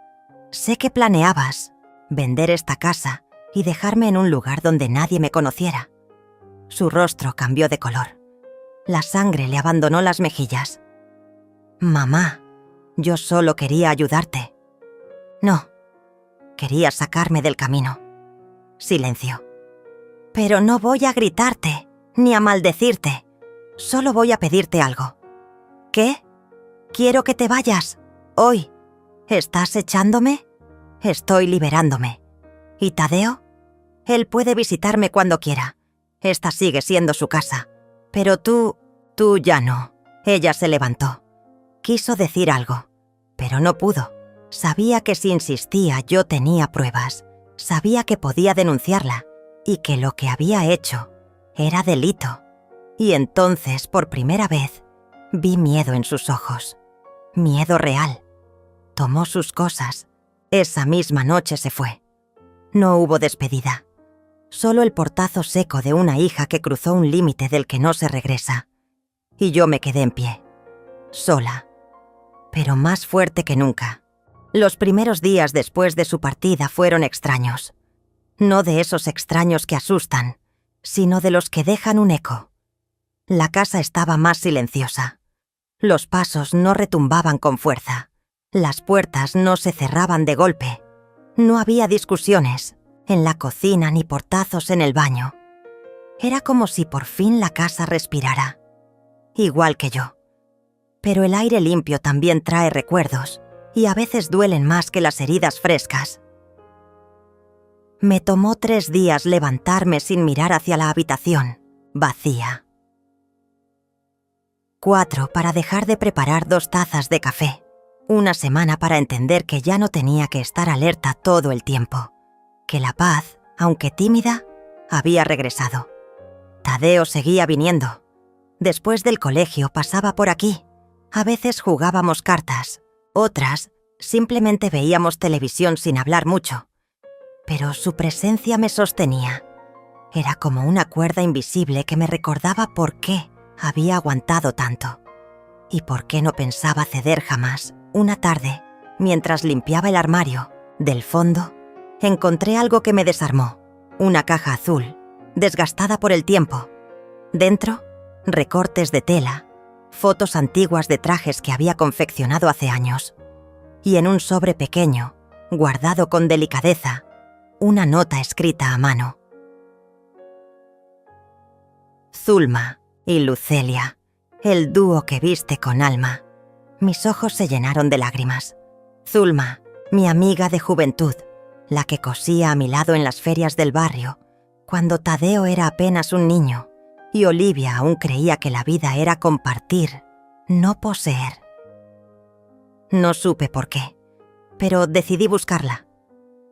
A: sé que planeabas vender esta casa y dejarme en un lugar donde nadie me conociera». Su rostro cambió de color. La sangre le abandonó las mejillas. «Mamá, yo solo quería ayudarte». «No, quería sacarme del camino». Silencio. «Pero no voy a gritarte, ni a maldecirte. Solo voy a pedirte algo». «¿Qué? Quiero que te vayas. Hoy. ¿Estás echándome? Estoy liberándome. ¿Y Tadeo? Él puede visitarme cuando quiera. Esta sigue siendo su casa. Pero tú ya no. Ella se levantó. Quiso decir algo, pero no pudo. Sabía que si insistía yo tenía pruebas. Sabía que podía denunciarla y que lo que había hecho era delito. Y entonces, por primera vez, vi miedo en sus ojos. Miedo real. Tomó sus cosas. Esa misma noche se fue. No hubo despedida. Solo el portazo seco de una hija que cruzó un límite del que no se regresa. Y yo me quedé en pie. Sola. Pero más fuerte que nunca. Los primeros días después de su partida fueron extraños. No de esos extraños que asustan, sino de los que dejan un eco. La casa estaba más silenciosa. Los pasos no retumbaban con fuerza. Las puertas no se cerraban de golpe. No había discusiones en la cocina ni portazos en el baño. Era como si por fin la casa respirara. Igual que yo. Pero el aire limpio también trae recuerdos, y a veces duelen más que las heridas frescas. Me tomó 3 días levantarme sin mirar hacia la habitación, vacía. 4 para dejar de preparar 2 tazas de café. 1 semana para entender que ya no tenía que estar alerta todo el tiempo. Que la paz, aunque tímida, había regresado. Tadeo seguía viniendo. Después del colegio pasaba por aquí. A veces jugábamos cartas, otras simplemente veíamos televisión sin hablar mucho. Pero su presencia me sostenía. Era como una cuerda invisible que me recordaba por qué había aguantado tanto. Y por qué no pensaba ceder jamás. Una tarde, mientras limpiaba el armario, del fondo, encontré algo que me desarmó. Una caja azul, desgastada por el tiempo. Dentro, recortes de tela, fotos antiguas de trajes que había confeccionado hace años. Y en un sobre pequeño, guardado con delicadeza, una nota escrita a mano. Zulma y Lucelia, el dúo que viste con alma. Mis ojos se llenaron de lágrimas. Zulma, mi amiga de juventud, la que cosía a mi lado en las ferias del barrio, cuando Tadeo era apenas un niño, y Olivia aún creía que la vida era compartir, no poseer. No supe por qué, pero decidí buscarla.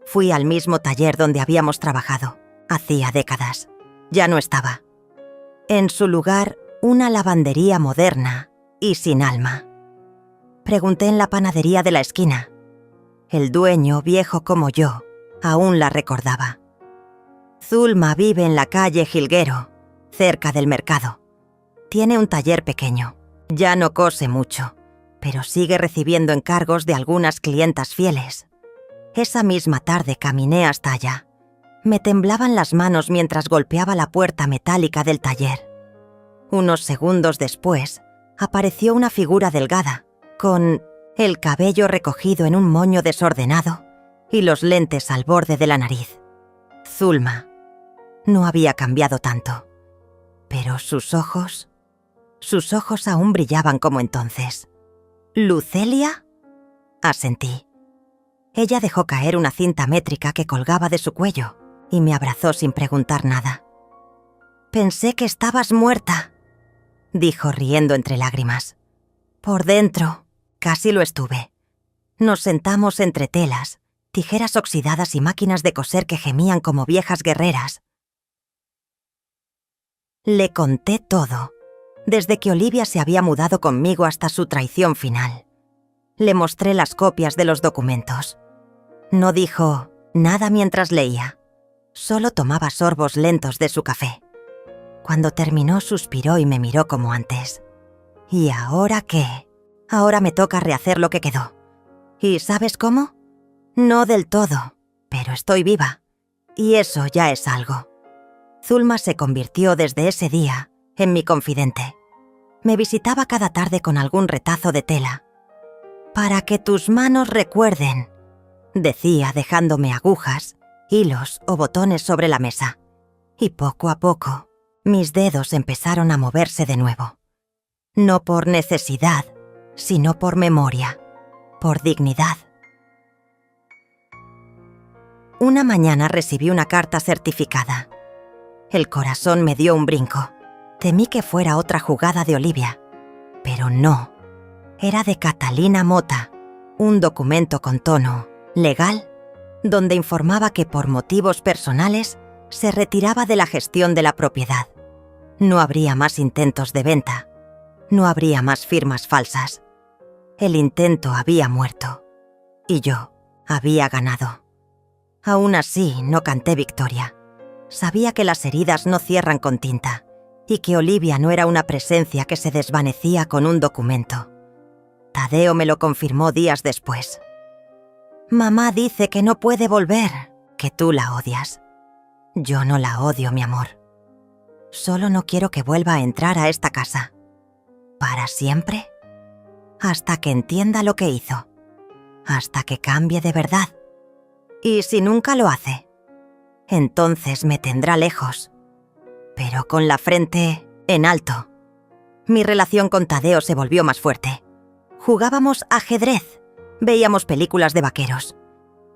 A: Fui al mismo taller donde habíamos trabajado, hacía décadas. Ya no estaba. En su lugar, una lavandería moderna y sin alma. Pregunté en la panadería de la esquina. El dueño, viejo como yo, aún la recordaba. Zulma vive en la calle Jilguero, cerca del mercado. Tiene un taller pequeño. Ya no cose mucho, pero sigue recibiendo encargos de algunas clientas fieles. Esa misma tarde caminé hasta allá. Me temblaban las manos mientras golpeaba la puerta metálica del taller. Unos segundos después, apareció una figura delgada, con el cabello recogido en un moño desordenado y los lentes al borde de la nariz. Zulma. No había cambiado tanto. Pero sus ojos aún brillaban como entonces. ¿Lucelia? Asentí. Ella dejó caer una cinta métrica que colgaba de su cuello y me abrazó sin preguntar nada. «Pensé que estabas muerta», dijo riendo entre lágrimas. «Por dentro, casi lo estuve». Nos sentamos entre telas, tijeras oxidadas y máquinas de coser que gemían como viejas guerreras. Le conté todo, desde que Olivia se había mudado conmigo hasta su traición final. Le mostré las copias de los documentos. No dijo nada mientras leía, solo tomaba sorbos lentos de su café. Cuando terminó suspiró y me miró como antes. ¿Y ahora qué? Ahora me toca rehacer lo que quedó. ¿Y sabes cómo? No del todo, pero estoy viva. Y eso ya es algo. Zulma se convirtió desde ese día en mi confidente. Me visitaba cada tarde con algún retazo de tela. «Para que tus manos recuerden», decía dejándome agujas, hilos o botones sobre la mesa. Y poco a poco, mis dedos empezaron a moverse de nuevo. No por necesidad, sino por memoria, por dignidad. Una mañana recibí una carta certificada. El corazón me dio un brinco. Temí que fuera otra jugada de Olivia. Pero no. Era de Catalina Mota, un documento con tono legal donde informaba que por motivos personales se retiraba de la gestión de la propiedad. No habría más intentos de venta. No habría más firmas falsas. El intento había muerto. Y yo había ganado. Aún así, no canté victoria. Sabía que las heridas no cierran con tinta y que Olivia no era una presencia que se desvanecía con un documento. Tadeo me lo confirmó días después. Mamá dice que no puede volver, que tú la odias. Yo no la odio, mi amor. Solo no quiero que vuelva a entrar a esta casa. ¿Para siempre? Hasta que entienda lo que hizo. Hasta que cambie de verdad. Y si nunca lo hace, entonces me tendrá lejos, pero con la frente en alto. Mi relación con Tadeo se volvió más fuerte. Jugábamos ajedrez, veíamos películas de vaqueros.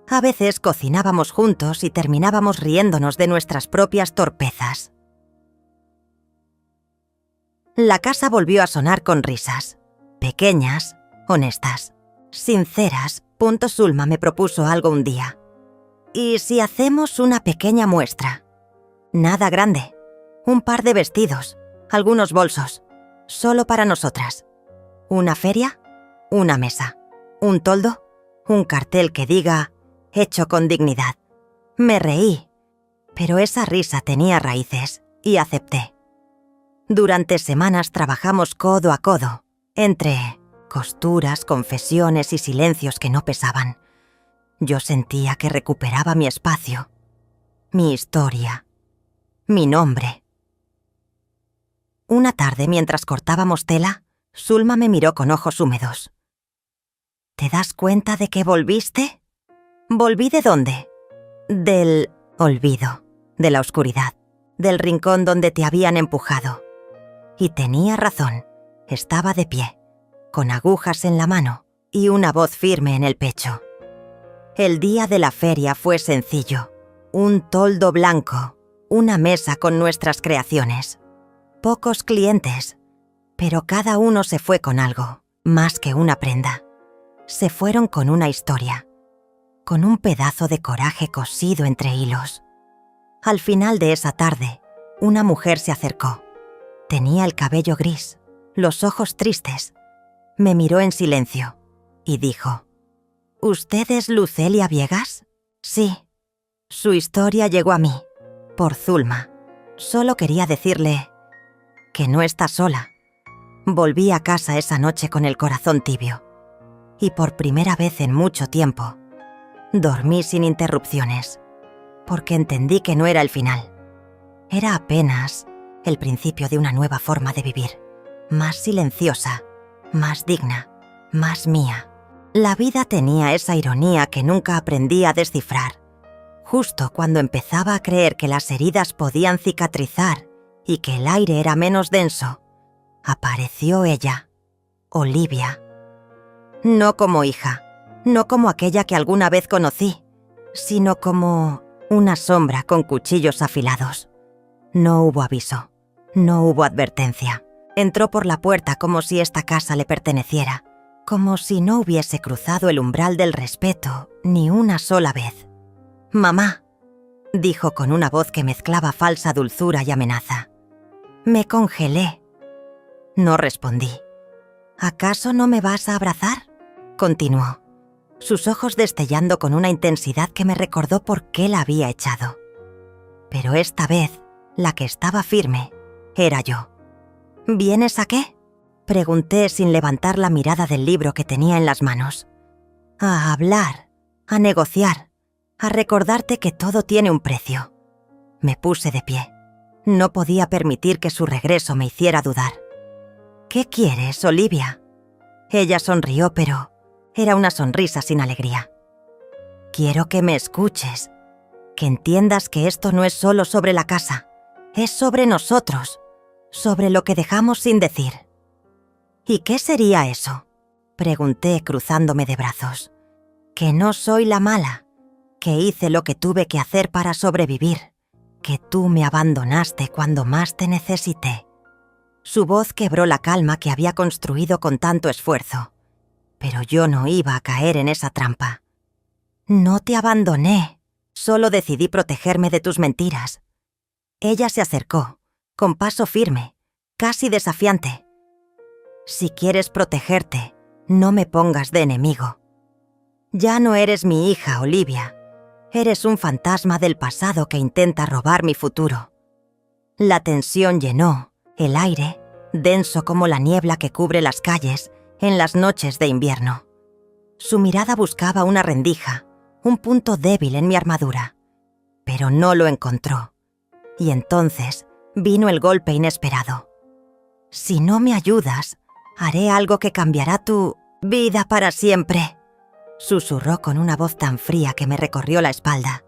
A: A veces cocinábamos juntos y terminábamos riéndonos de nuestras propias torpezas. La casa volvió a sonar con risas. Pequeñas, honestas, sinceras. Zulma me propuso algo un día. ¿Y si hacemos una pequeña muestra? Nada grande. Un par de vestidos, algunos bolsos. Solo para nosotras. ¿Una feria? Una mesa. ¿Un toldo? Un cartel que diga «Hecho con dignidad». Me reí, pero esa risa tenía raíces y acepté. Durante semanas trabajamos codo a codo, entre costuras, confesiones y silencios que no pesaban. Yo sentía que recuperaba mi espacio, mi historia, mi nombre. Una tarde, mientras cortábamos tela, Zulma me miró con ojos húmedos. ¿Te das cuenta de que volviste? ¿Volví de dónde? Del olvido, de la oscuridad, del rincón donde te habían empujado. Y tenía razón, estaba de pie, con agujas en la mano y una voz firme en el pecho. El día de la feria fue sencillo. Un toldo blanco, una mesa con nuestras creaciones. Pocos clientes, pero cada uno se fue con algo, más que una prenda. Se fueron con una historia, con un pedazo de coraje cosido entre hilos. Al final de esa tarde, una mujer se acercó. Tenía el cabello gris, los ojos tristes. Me miró en silencio y dijo: ¿Usted es Lucelia Viegas? Sí. Su historia llegó a mí, por Zulma. Solo quería decirle que no está sola. Volví a casa esa noche con el corazón tibio. Y por primera vez en mucho tiempo, dormí sin interrupciones, porque entendí que no era el final. Era apenas el principio de una nueva forma de vivir, más silenciosa, más digna, más mía. La vida tenía esa ironía que nunca aprendí a descifrar. Justo cuando empezaba a creer que las heridas podían cicatrizar y que el aire era menos denso, apareció ella, Olivia. No como hija, no como aquella que alguna vez conocí, sino como una sombra con cuchillos afilados. No hubo aviso, no hubo advertencia. Entró por la puerta como si esta casa le perteneciera, como si no hubiese cruzado el umbral del respeto ni una sola vez. «Mamá», dijo con una voz que mezclaba falsa dulzura y amenaza. Me congelé. No respondí. «¿Acaso no me vas a abrazar?», continuó, sus ojos destellando con una intensidad que me recordó por qué la había echado. Pero esta vez, la que estaba firme era yo. «¿Vienes a qué?», pregunté sin levantar la mirada del libro que tenía en las manos. «A hablar, a negociar, a recordarte que todo tiene un precio». Me puse de pie. No podía permitir que su regreso me hiciera dudar. «¿Qué quieres, Olivia?». Ella sonrió, pero era una sonrisa sin alegría. «Quiero que me escuches, que entiendas que esto no es solo sobre la casa, es sobre nosotros, sobre lo que dejamos sin decir». «¿Y qué sería eso?», pregunté cruzándome de brazos. «Que no soy la mala, que hice lo que tuve que hacer para sobrevivir, que tú me abandonaste cuando más te necesité». Su voz quebró la calma que había construido con tanto esfuerzo. Pero yo no iba a caer en esa trampa. No te abandoné. Solo decidí protegerme de tus mentiras. Ella se acercó, con paso firme, casi desafiante. Si quieres protegerte, no me pongas de enemigo. Ya no eres mi hija, Olivia. Eres un fantasma del pasado que intenta robar mi futuro. La tensión llenó el aire, denso como la niebla que cubre las calles en las noches de invierno. Su mirada buscaba una rendija, un punto débil en mi armadura, pero no lo encontró. Y entonces vino el golpe inesperado. Si no me ayudas, haré algo que cambiará tu vida para siempre, susurró con una voz tan fría que me recorrió la espalda.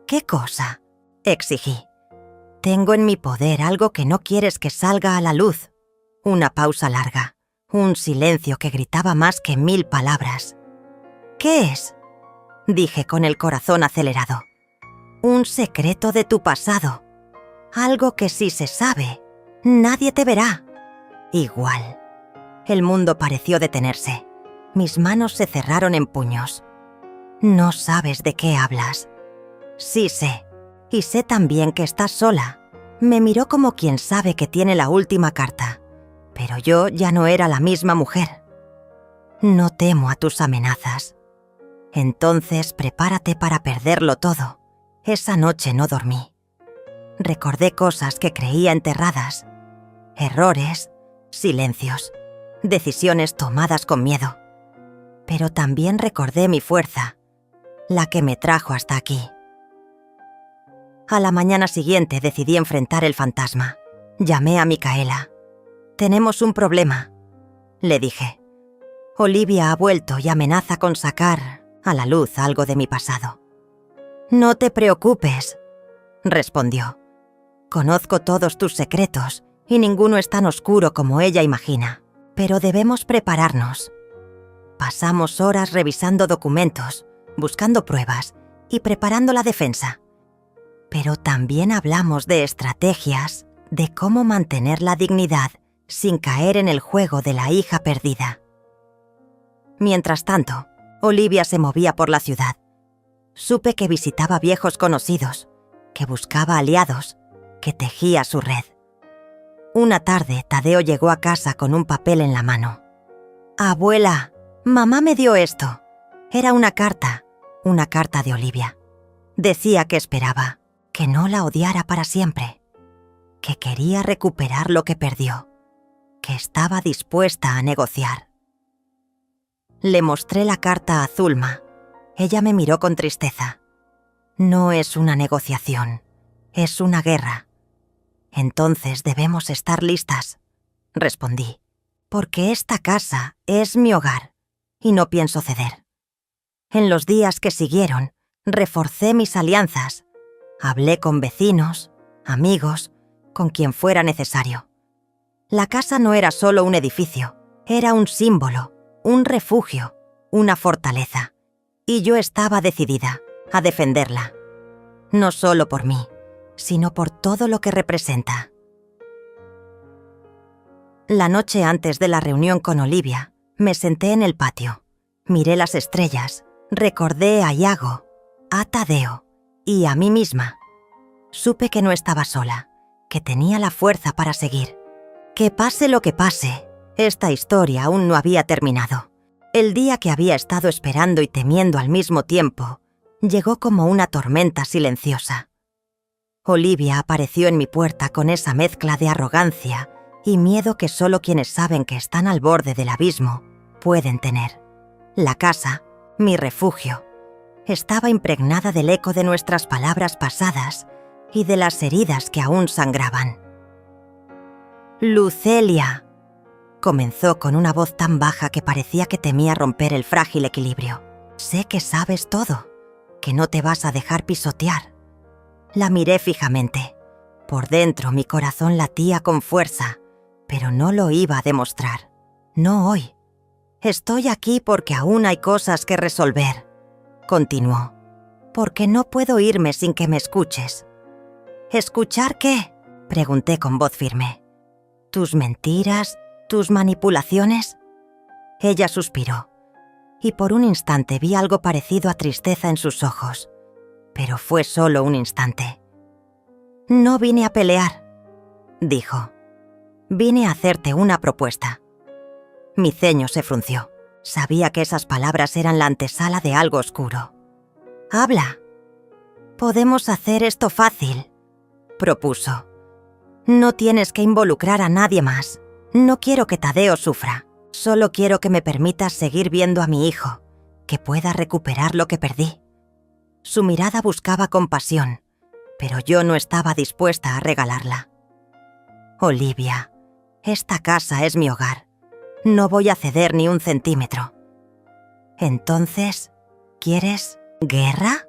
A: ¿Qué cosa?, exigí. Tengo en mi poder algo que no quieres que salga a la luz. Una pausa larga, un silencio que gritaba más que 1000 palabras. ¿Qué es?, dije con el corazón acelerado. Un secreto de tu pasado. Algo que si se sabe, nadie te verá. Igual. El mundo pareció detenerse. Mis manos se cerraron en puños. No sabes de qué hablas. Sí sé. Y sé también que estás sola. Me miró como quien sabe que tiene la última carta. Pero yo ya no era la misma mujer. No temo a tus amenazas. Entonces prepárate para perderlo todo. Esa noche no dormí. Recordé cosas que creía enterradas. Errores, silencios, decisiones tomadas con miedo. Pero también recordé mi fuerza, la que me trajo hasta aquí. A la mañana siguiente decidí enfrentar el fantasma. Llamé a Micaela. «Tenemos un problema», le dije. «Olivia ha vuelto y amenaza con sacar a la luz algo de mi pasado». «No te preocupes», respondió. «Conozco todos tus secretos y ninguno es tan oscuro como ella imagina. Pero debemos prepararnos». Pasamos horas revisando documentos, buscando pruebas y preparando la defensa. Pero también hablamos de estrategias, de cómo mantener la dignidad sin caer en el juego de la hija perdida. Mientras tanto, Olivia se movía por la ciudad. Supe que visitaba viejos conocidos, que buscaba aliados, que tejía su red. Una tarde, Tadeo llegó a casa con un papel en la mano. «Abuela, mamá me dio esto». Era una carta de Olivia. Decía que esperaba, que no la odiara para siempre, que quería recuperar lo que perdió, que estaba dispuesta a negociar. Le mostré la carta a Zulma. Ella me miró con tristeza. «No es una negociación, es una guerra». «Entonces debemos estar listas», respondí, «porque esta casa es mi hogar y no pienso ceder». En los días que siguieron, reforcé mis alianzas. Hablé con vecinos, amigos, con quien fuera necesario. La casa no era solo un edificio, era un símbolo, un refugio, una fortaleza. Y yo estaba decidida a defenderla. No solo por mí, sino por todo lo que representa. La noche antes de la reunión con Olivia, me senté en el patio. Miré las estrellas, recordé a Iago, a Tadeo y a mí misma. Supe que no estaba sola, que tenía la fuerza para seguir. Que pase lo que pase, esta historia aún no había terminado. El día que había estado esperando y temiendo al mismo tiempo, llegó como una tormenta silenciosa. Olivia apareció en mi puerta con esa mezcla de arrogancia y miedo que solo quienes saben que están al borde del abismo pueden tener. La casa, mi refugio, estaba impregnada del eco de nuestras palabras pasadas y de las heridas que aún sangraban. «Lucelia», comenzó con una voz tan baja que parecía que temía romper el frágil equilibrio. «Sé que sabes todo, que no te vas a dejar pisotear». La miré fijamente. Por dentro mi corazón latía con fuerza, pero no lo iba a demostrar. No hoy. «Estoy aquí porque aún hay cosas que resolver», continuó. «Porque no puedo irme sin que me escuches». «¿Escuchar qué?», pregunté con voz firme. ¿Tus mentiras? ¿Tus manipulaciones? Ella suspiró, y por un instante vi algo parecido a tristeza en sus ojos, pero fue solo un instante. No vine a pelear, dijo. Vine a hacerte una propuesta. Mi ceño se frunció. Sabía que esas palabras eran la antesala de algo oscuro. Habla. Podemos hacer esto fácil, propuso. No tienes que involucrar a nadie más. No quiero que Tadeo sufra. Solo quiero que me permitas seguir viendo a mi hijo, que pueda recuperar lo que perdí. Su mirada buscaba compasión, pero yo no estaba dispuesta a regalarla. Olivia, esta casa es mi hogar. No voy a ceder ni un centímetro. Entonces, ¿quieres guerra?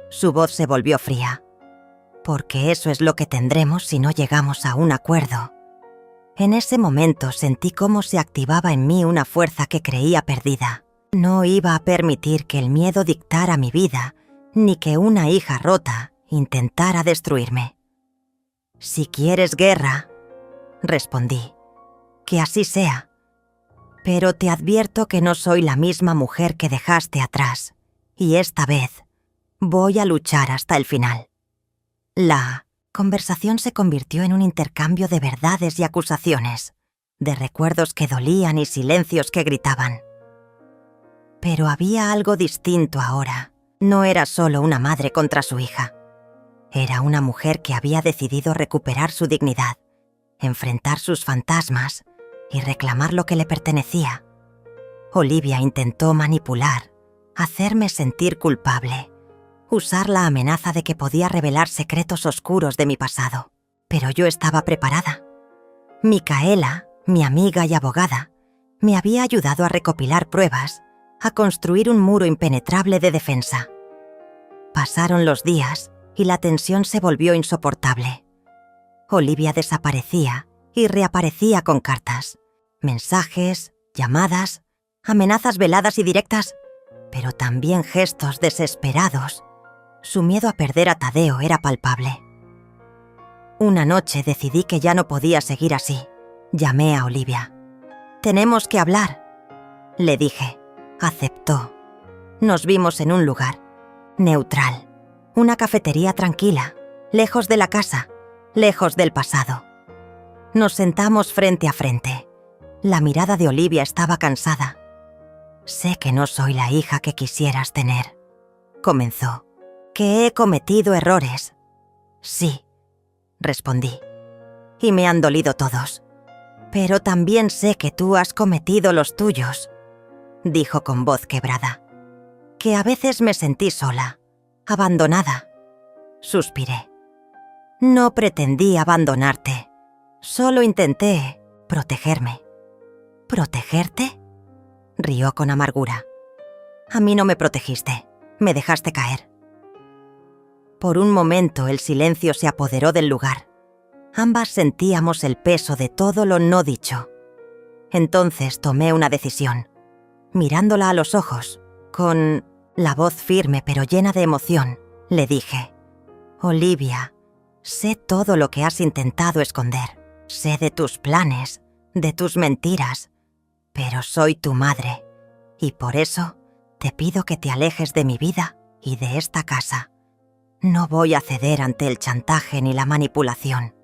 A: Su voz se volvió fría. Porque eso es lo que tendremos si no llegamos a un acuerdo. En ese momento sentí cómo se activaba en mí una fuerza que creía perdida. No iba a permitir que el miedo dictara mi vida, ni que una hija rota intentara destruirme. Si quieres guerra, respondí, que así sea. Pero te advierto que no soy la misma mujer que dejaste atrás, y esta vez voy a luchar hasta el final. La conversación se convirtió en un intercambio de verdades y acusaciones, de recuerdos que dolían y silencios que gritaban. Pero había algo distinto ahora. No era solo una madre contra su hija. Era una mujer que había decidido recuperar su dignidad, enfrentar sus fantasmas y reclamar lo que le pertenecía. Olivia intentó manipular, hacerme sentir culpable, usar la amenaza de que podía revelar secretos oscuros de mi pasado. Pero yo estaba preparada. Micaela, mi amiga y abogada, me había ayudado a recopilar pruebas, a construir un muro impenetrable de defensa. Pasaron los días y la tensión se volvió insoportable. Olivia desaparecía y reaparecía con cartas, mensajes, llamadas, amenazas veladas y directas, pero también gestos desesperados. Su miedo a perder a Tadeo era palpable. Una noche decidí que ya no podía seguir así. Llamé a Olivia. «Tenemos que hablar», le dije. Aceptó. Nos vimos en un lugar neutral, una cafetería tranquila, lejos de la casa, lejos del pasado. Nos sentamos frente a frente. La mirada de Olivia estaba cansada. «Sé que no soy la hija que quisieras tener», comenzó. «Que he cometido errores». «Sí», respondí. «Y me han dolido todos. Pero también sé que tú has cometido los tuyos», dijo con voz quebrada. «Que a veces me sentí sola, abandonada». Suspiré. «No pretendí abandonarte. Solo intenté protegerme». «¿Protegerte?», rió con amargura. «A mí no me protegiste, me dejaste caer». Por un momento el silencio se apoderó del lugar. Ambas sentíamos el peso de todo lo no dicho. Entonces tomé una decisión. Mirándola a los ojos, con la voz firme pero llena de emoción, le dije: «Olivia, sé todo lo que has intentado esconder. Sé de tus planes, de tus mentiras, pero soy tu madre, y por eso te pido que te alejes de mi vida y de esta casa. No voy a ceder ante el chantaje ni la manipulación».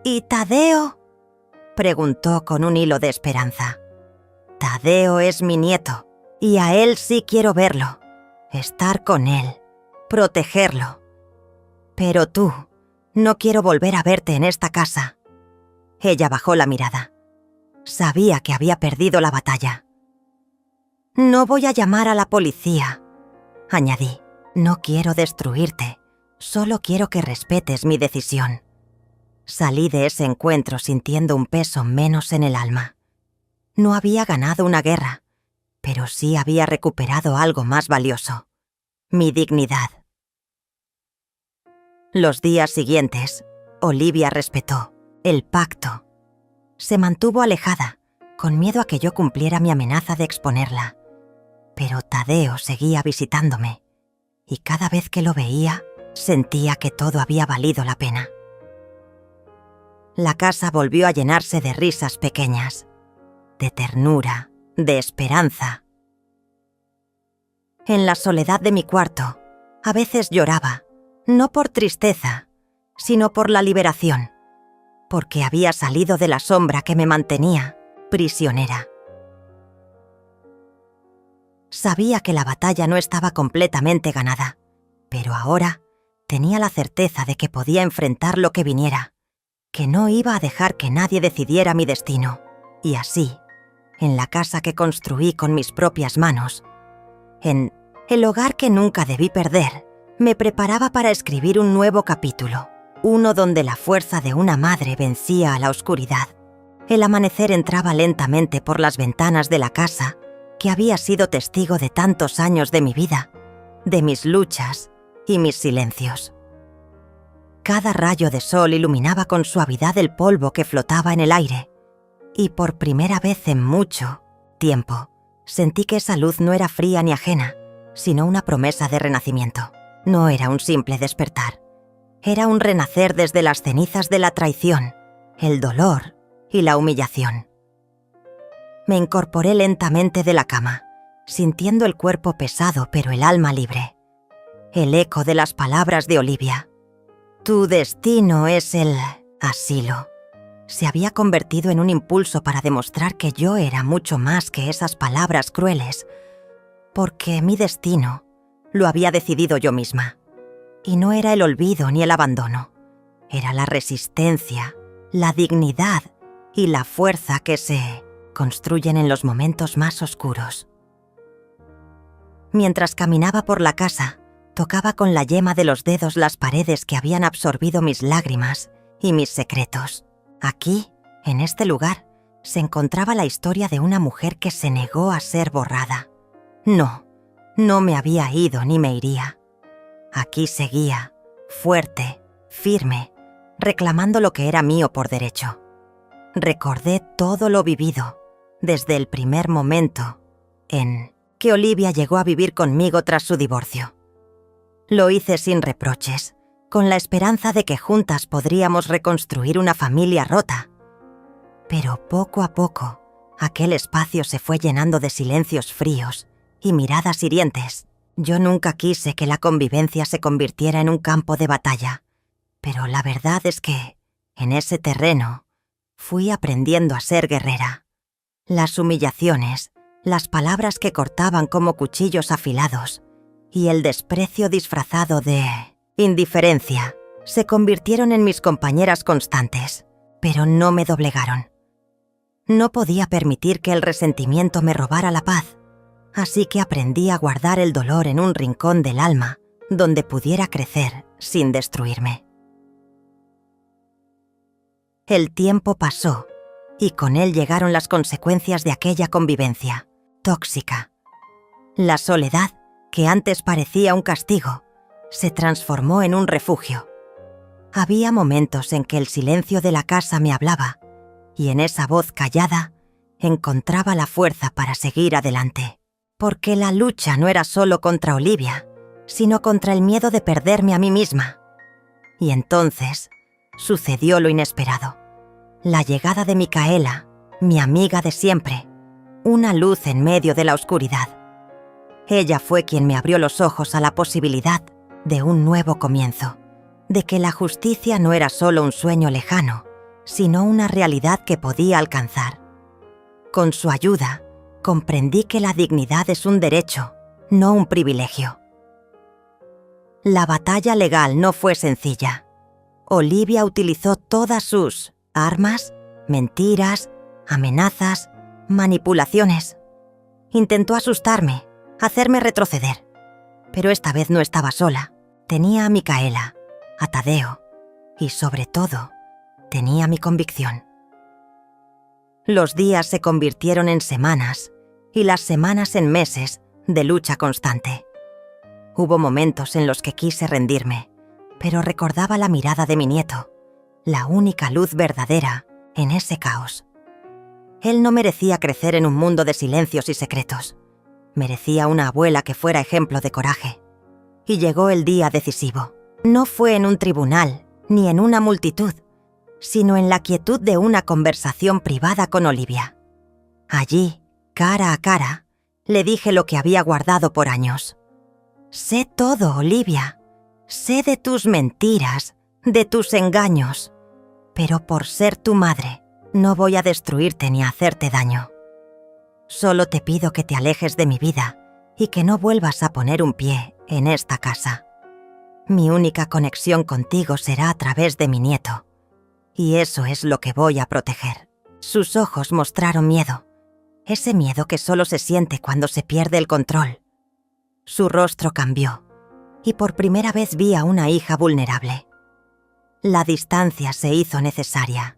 A: «¿Y Tadeo?», preguntó con un hilo de esperanza. «Tadeo es mi nieto, y a él sí quiero verlo, estar con él, protegerlo. Pero tú, no quiero volver a verte en esta casa». Ella bajó la mirada. Sabía que había perdido la batalla. «No voy a llamar a la policía», añadí. «No quiero destruirte, solo quiero que respetes mi decisión». Salí de ese encuentro sintiendo un peso menos en el alma. No había ganado una guerra, pero sí había recuperado algo más valioso: mi dignidad. Los días siguientes, Olivia respetó el pacto. Se mantuvo alejada, con miedo a que yo cumpliera mi amenaza de exponerla. Pero Tadeo seguía visitándome, y cada vez que lo veía, sentía que todo había valido la pena. La casa volvió a llenarse de risas pequeñas, de ternura, de esperanza. En la soledad de mi cuarto, a veces lloraba, no por tristeza, sino por la liberación, porque había salido de la sombra que me mantenía prisionera. Sabía que la batalla no estaba completamente ganada, pero ahora tenía la certeza de que podía enfrentar lo que viniera, que no iba a dejar que nadie decidiera mi destino, y así, en la casa que construí con mis propias manos, en el hogar que nunca debí perder, me preparaba para escribir un nuevo capítulo, uno donde la fuerza de una madre vencía a la oscuridad. El amanecer entraba lentamente por las ventanas de la casa, que había sido testigo de tantos años de mi vida, de mis luchas y mis silencios. Cada rayo de sol iluminaba con suavidad el polvo que flotaba en el aire, y por primera vez en mucho tiempo sentí que esa luz no era fría ni ajena, sino una promesa de renacimiento. No era un simple despertar, era un renacer desde las cenizas de la traición, el dolor y la humillación. Me incorporé lentamente de la cama, sintiendo el cuerpo pesado pero el alma libre. El eco de las palabras de Olivia. Tu destino es el asilo. Se había convertido en un impulso para demostrar que yo era mucho más que esas palabras crueles, porque mi destino lo había decidido yo misma. Y no era el olvido ni el abandono, era la resistencia, la dignidad y la fuerza que se construyen en los momentos más oscuros. Mientras caminaba por la casa, tocaba con la yema de los dedos las paredes que habían absorbido mis lágrimas y mis secretos. Aquí, en este lugar, se encontraba la historia de una mujer que se negó a ser borrada. No me había ido ni me iría. Aquí seguía, fuerte, firme, reclamando lo que era mío por derecho. Recordé todo lo vivido, desde el primer momento en que Olivia llegó a vivir conmigo tras su divorcio. Lo hice sin reproches, con la esperanza de que juntas podríamos reconstruir una familia rota. Pero poco a poco, aquel espacio se fue llenando de silencios fríos y miradas hirientes. Yo nunca quise que la convivencia se convirtiera en un campo de batalla, pero la verdad es que, en ese terreno, fui aprendiendo a ser guerrera. Las humillaciones, las palabras que cortaban como cuchillos afilados y el desprecio disfrazado de indiferencia se convirtieron en mis compañeras constantes, pero no me doblegaron. No podía permitir que el resentimiento me robara la paz, así que aprendí a guardar el dolor en un rincón del alma donde pudiera crecer sin destruirme. El tiempo pasó y con él llegaron las consecuencias de aquella convivencia tóxica. La soledad, que antes parecía un castigo, se transformó en un refugio. Había momentos en que el silencio de la casa me hablaba y en esa voz callada encontraba la fuerza para seguir adelante. Porque la lucha no era solo contra Olivia, sino contra el miedo de perderme a mí misma. Y entonces sucedió lo inesperado. La llegada de Micaela, mi amiga de siempre, una luz en medio de la oscuridad. Ella fue quien me abrió los ojos a la posibilidad de un nuevo comienzo, de que la justicia no era solo un sueño lejano, sino una realidad que podía alcanzar. Con su ayuda, comprendí que la dignidad es un derecho, no un privilegio. La batalla legal no fue sencilla. Olivia utilizó todas sus armas, mentiras, amenazas, manipulaciones. Intentó asustarme, hacerme retroceder. Pero esta vez no estaba sola. Tenía a Micaela, a Tadeo y, sobre todo, tenía mi convicción. Los días se convirtieron en semanas y las semanas en meses de lucha constante. Hubo momentos en los que quise rendirme, pero recordaba la mirada de mi nieto, la única luz verdadera en ese caos. Él no merecía crecer en un mundo de silencios y secretos. Merecía una abuela que fuera ejemplo de coraje. Y llegó el día decisivo. No fue en un tribunal, ni en una multitud, sino en la quietud de una conversación privada con Olivia. Allí, cara a cara, le dije lo que había guardado por años. Sé todo, Olivia. Sé de tus mentiras, de tus engaños. Pero por ser tu madre, no voy a destruirte ni a hacerte daño. Solo te pido que te alejes de mi vida y que no vuelvas a poner un pie en esta casa. Mi única conexión contigo será a través de mi nieto. Y eso es lo que voy a proteger. Sus ojos mostraron miedo. Ese miedo que solo se siente cuando se pierde el control. Su rostro cambió, y por primera vez vi a una hija vulnerable. La distancia se hizo necesaria,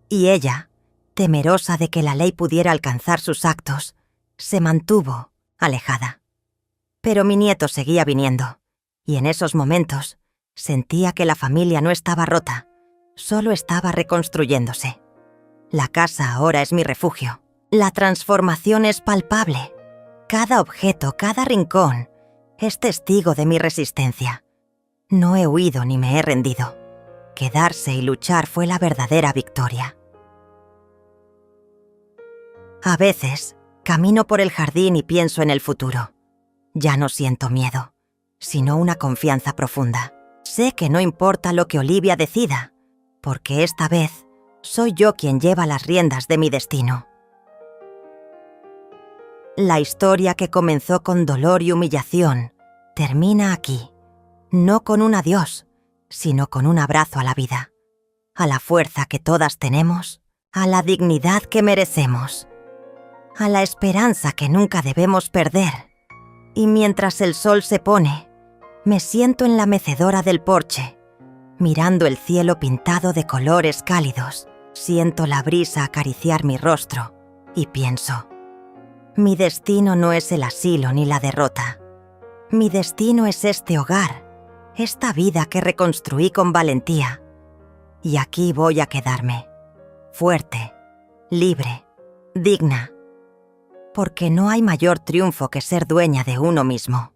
A: y ella, temerosa de que la ley pudiera alcanzar sus actos, se mantuvo alejada. Pero mi nieto seguía viniendo, y en esos momentos sentía que la familia no estaba rota, solo estaba reconstruyéndose. La casa ahora es mi refugio. La transformación es palpable. Cada objeto, cada rincón, es testigo de mi resistencia. No he huido ni me he rendido. Quedarse y luchar fue la verdadera victoria. A veces, camino por el jardín y pienso en el futuro. Ya no siento miedo, sino una confianza profunda. Sé que no importa lo que Olivia decida, porque esta vez soy yo quien lleva las riendas de mi destino. La historia que comenzó con dolor y humillación termina aquí, no con un adiós, sino con un abrazo a la vida, a la fuerza que todas tenemos, a la dignidad que merecemos, a la esperanza que nunca debemos perder. Y mientras el sol se pone, me siento en la mecedora del porche, mirando el cielo pintado de colores cálidos. Siento la brisa acariciar mi rostro y pienso: mi destino no es el asilo ni la derrota. Mi destino es este hogar, esta vida que reconstruí con valentía. Y aquí voy a quedarme, fuerte, libre, digna. Porque no hay mayor triunfo que ser dueña de uno mismo.